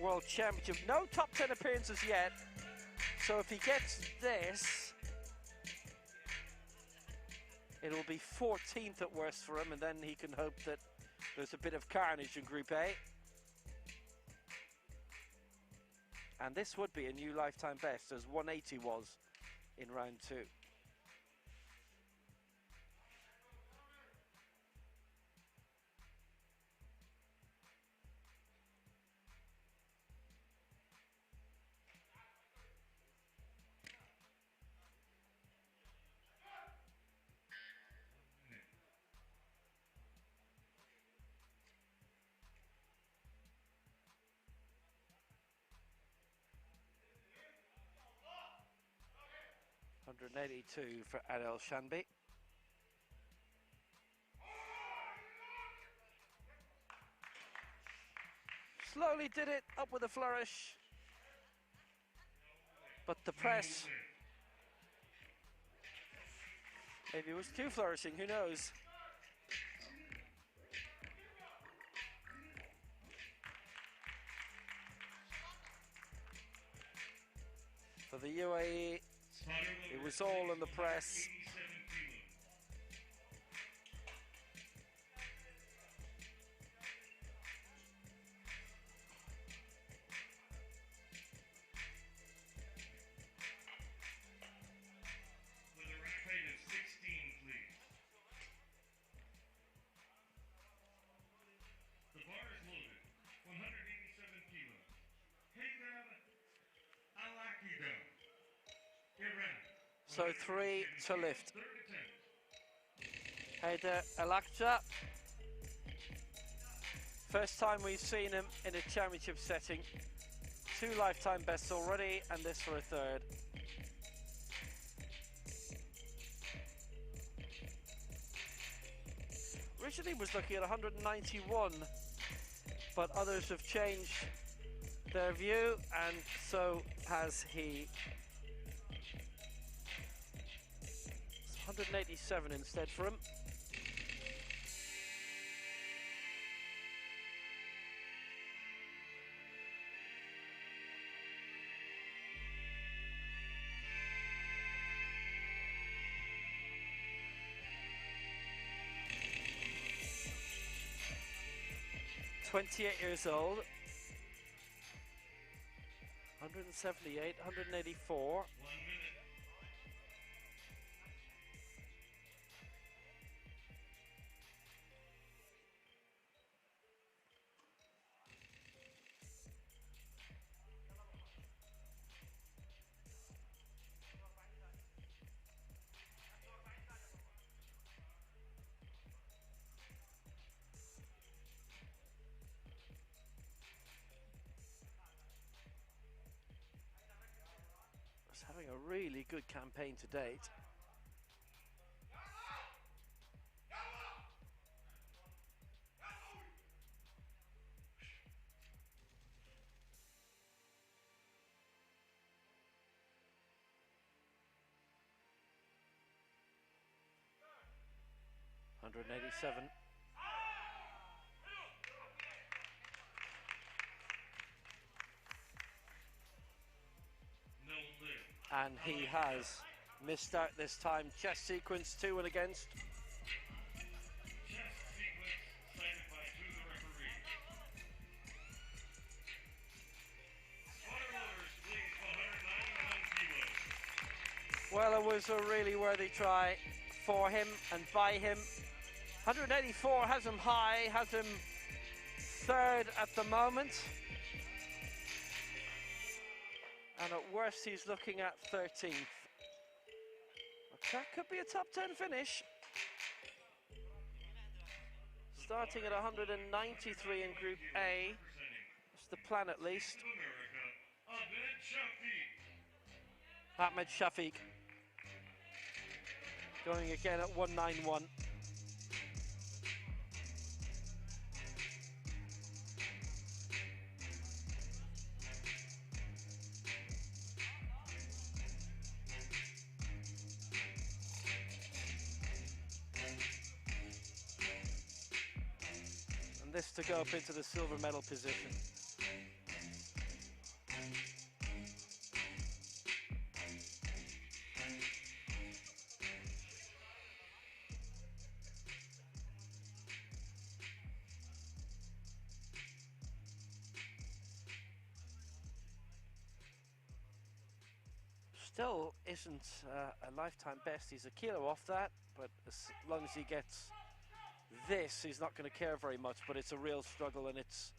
World Championship. No top 10 appearances yet. So if he gets this, it'll be 14th at worst for him, and then he can hope that there's a bit of carnage in Group A. And this would be a new lifetime best, as 180 was in round 2. $182 for Adel Shanbi. Slowly did it, up with a flourish. But the press, maybe it was too flourishing, who knows? For the UAE, it was all in the press. With a rack height of 16, please. The bar is loaded. 187 kilos. Hey, Dad, I like you, though. Get ready. So 3 to lift. Haider Alakja. First time we've seen him in a championship setting. 2 lifetime bests already, and this for a third. Originally was looking at 191, but others have changed their view, and so has he. It's 187 instead for him. Years old, 178, 184. Having a really good campaign to date. $187. And he has missed out this time. Chest sequence, 2 and against. Chest sequence cited by the referee. Spotter please, 191 kilos. Well, it was a really worthy try for him and by him. 184 has him high, has him third at the moment. And at worst, he's looking at 13th. That could be a top 10 finish. Starting at 193 in Group A. That's the plan at least. Ahmed Shafiq. Going again at 191. This to go up into the silver medal position. Still isn't a lifetime best. He's a kilo off that, but as long as he gets this, he's not going to care very much, but it's a real struggle, and it's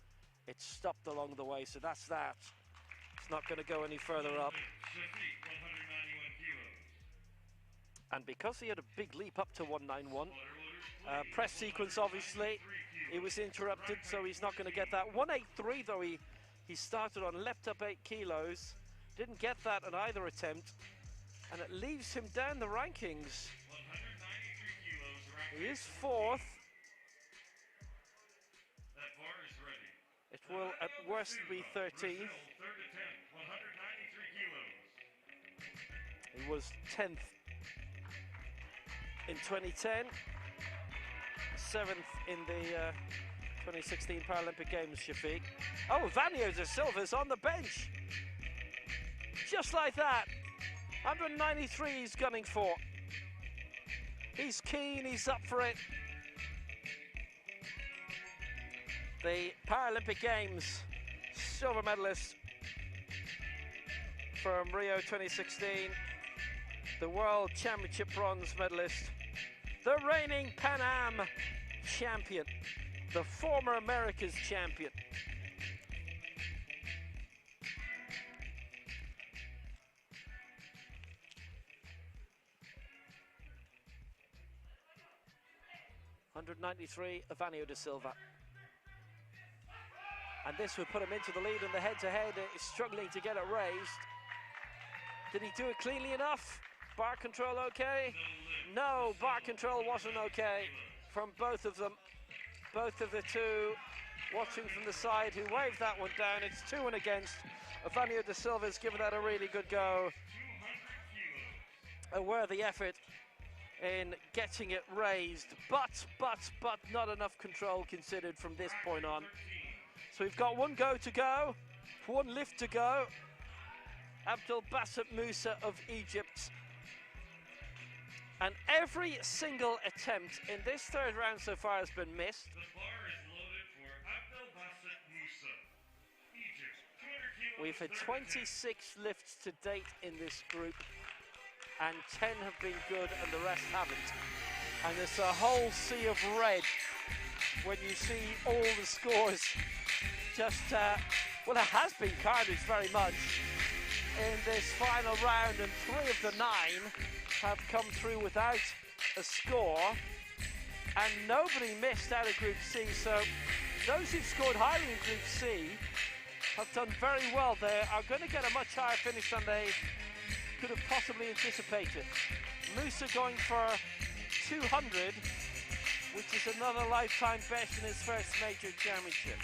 stopped along the way, so that's that. It's not going to go any further up. And because he had a big leap up to 191, press sequence obviously, he was interrupted, so he's not going to get that. 183 though, he started on, leapt up 8 kilos, didn't get that on either attempt, and it leaves him down the rankings. He is 4th. It will at worst be 13th. He was 10th in 2010, 7th in the 2016 Paralympic Games, Shafiq. Oh, Vanyo de Silva's on the bench. Just like that. 193 he's gunning for. He's keen, he's up for it. The Paralympic Games silver medalist from Rio 2016, the World Championship bronze medalist, the reigning Pan Am champion, the former America's champion. 193, Evanio da Silva. And this would put him into the lead in the head-to-head. He's struggling to get it raised. Did he do it cleanly enough? Bar control okay? No, bar control wasn't okay from both of them. Both of the two watching from the side who waved that one down. It's 2 and against. Evanio da Silva's given that a really good go. A worthy effort in getting it raised, but not enough control considered from this point on. So we've got one go to go, one lift to go. Abdul Basit Musa of Egypt. And every single attempt in this third round so far has been missed. The bar is loaded for Abdul Basit Musa, Egypt. 200 kilos. We've had 26 lifts to date in this group, and 10 have been good and the rest haven't. And there's a whole sea of red when you see all the scores. Just, well, it has been carnage very much in this final round, and 3 of the 9 have come through without a score, and nobody missed out of Group C. So those who've scored highly in Group C have done very well. They are going to get a much higher finish than they could have possibly anticipated. Musa going for 200, which is another lifetime best in his first major championship.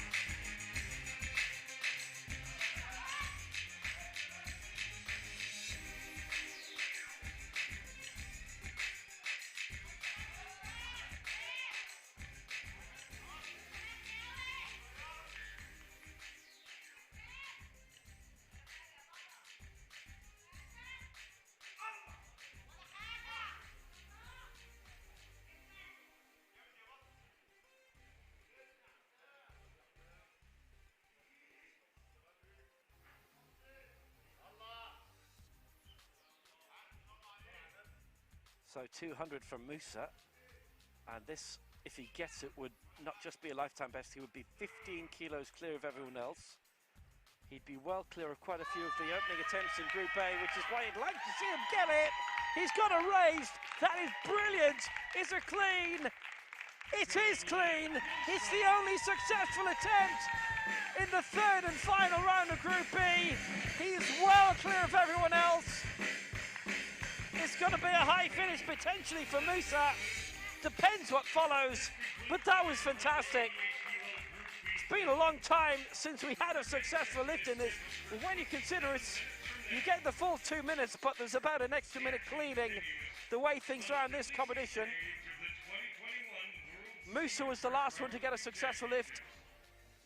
So 200 from Musa, and this, if he gets it, would not just be a lifetime best, he would be 15 kilos clear of everyone else. He'd be well clear of quite a few of the opening attempts in Group A, which is why you'd like to see him get it. He's got it raised. That is brilliant. Is it clean? It is clean. It's the only successful attempt in the third and final round of Group B. He's well clear of everyone else. It's going to be a high finish potentially for Musa. Depends what follows, but that was fantastic. It's been a long time since we had a successful lift in this. And when you consider it's, you get the full 2 minutes, but there's about an extra minute cleaning the way things are in this competition. Musa was the last one to get a successful lift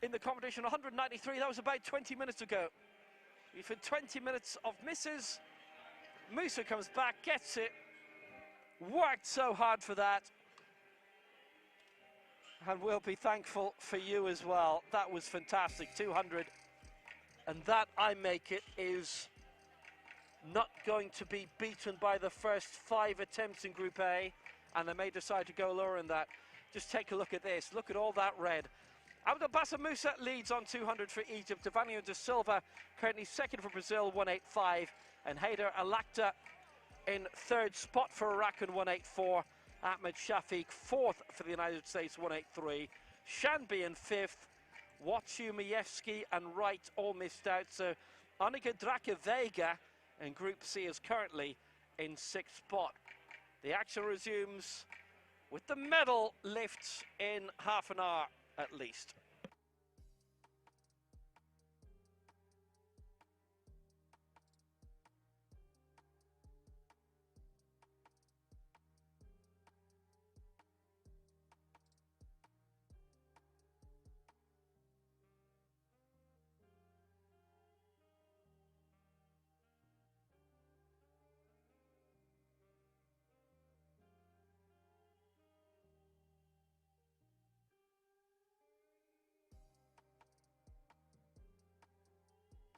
in the competition, 193. That was about 20 minutes ago. We've had 20 minutes of misses. Musa comes back, gets it, worked so hard for that, and we'll be thankful for you as well. That was fantastic, 200, and that, I make it, is not going to be beaten by the first 5 attempts in Group A, and they may decide to go lower in that. Just take a look at this, look at all that red. Abdul Basit Musa leads on 200 for Egypt. Evanio da Silva currently second for Brazil, 185. And Haider Alakta in third spot for Iraq in 184. Ahmed Shafiq fourth for the United States, 183. Shanby in fifth. Wachumievsky and Wright all missed out. So Anika Drake Vega in Group C is currently in sixth spot. The action resumes with the medal lifts in half an hour at least.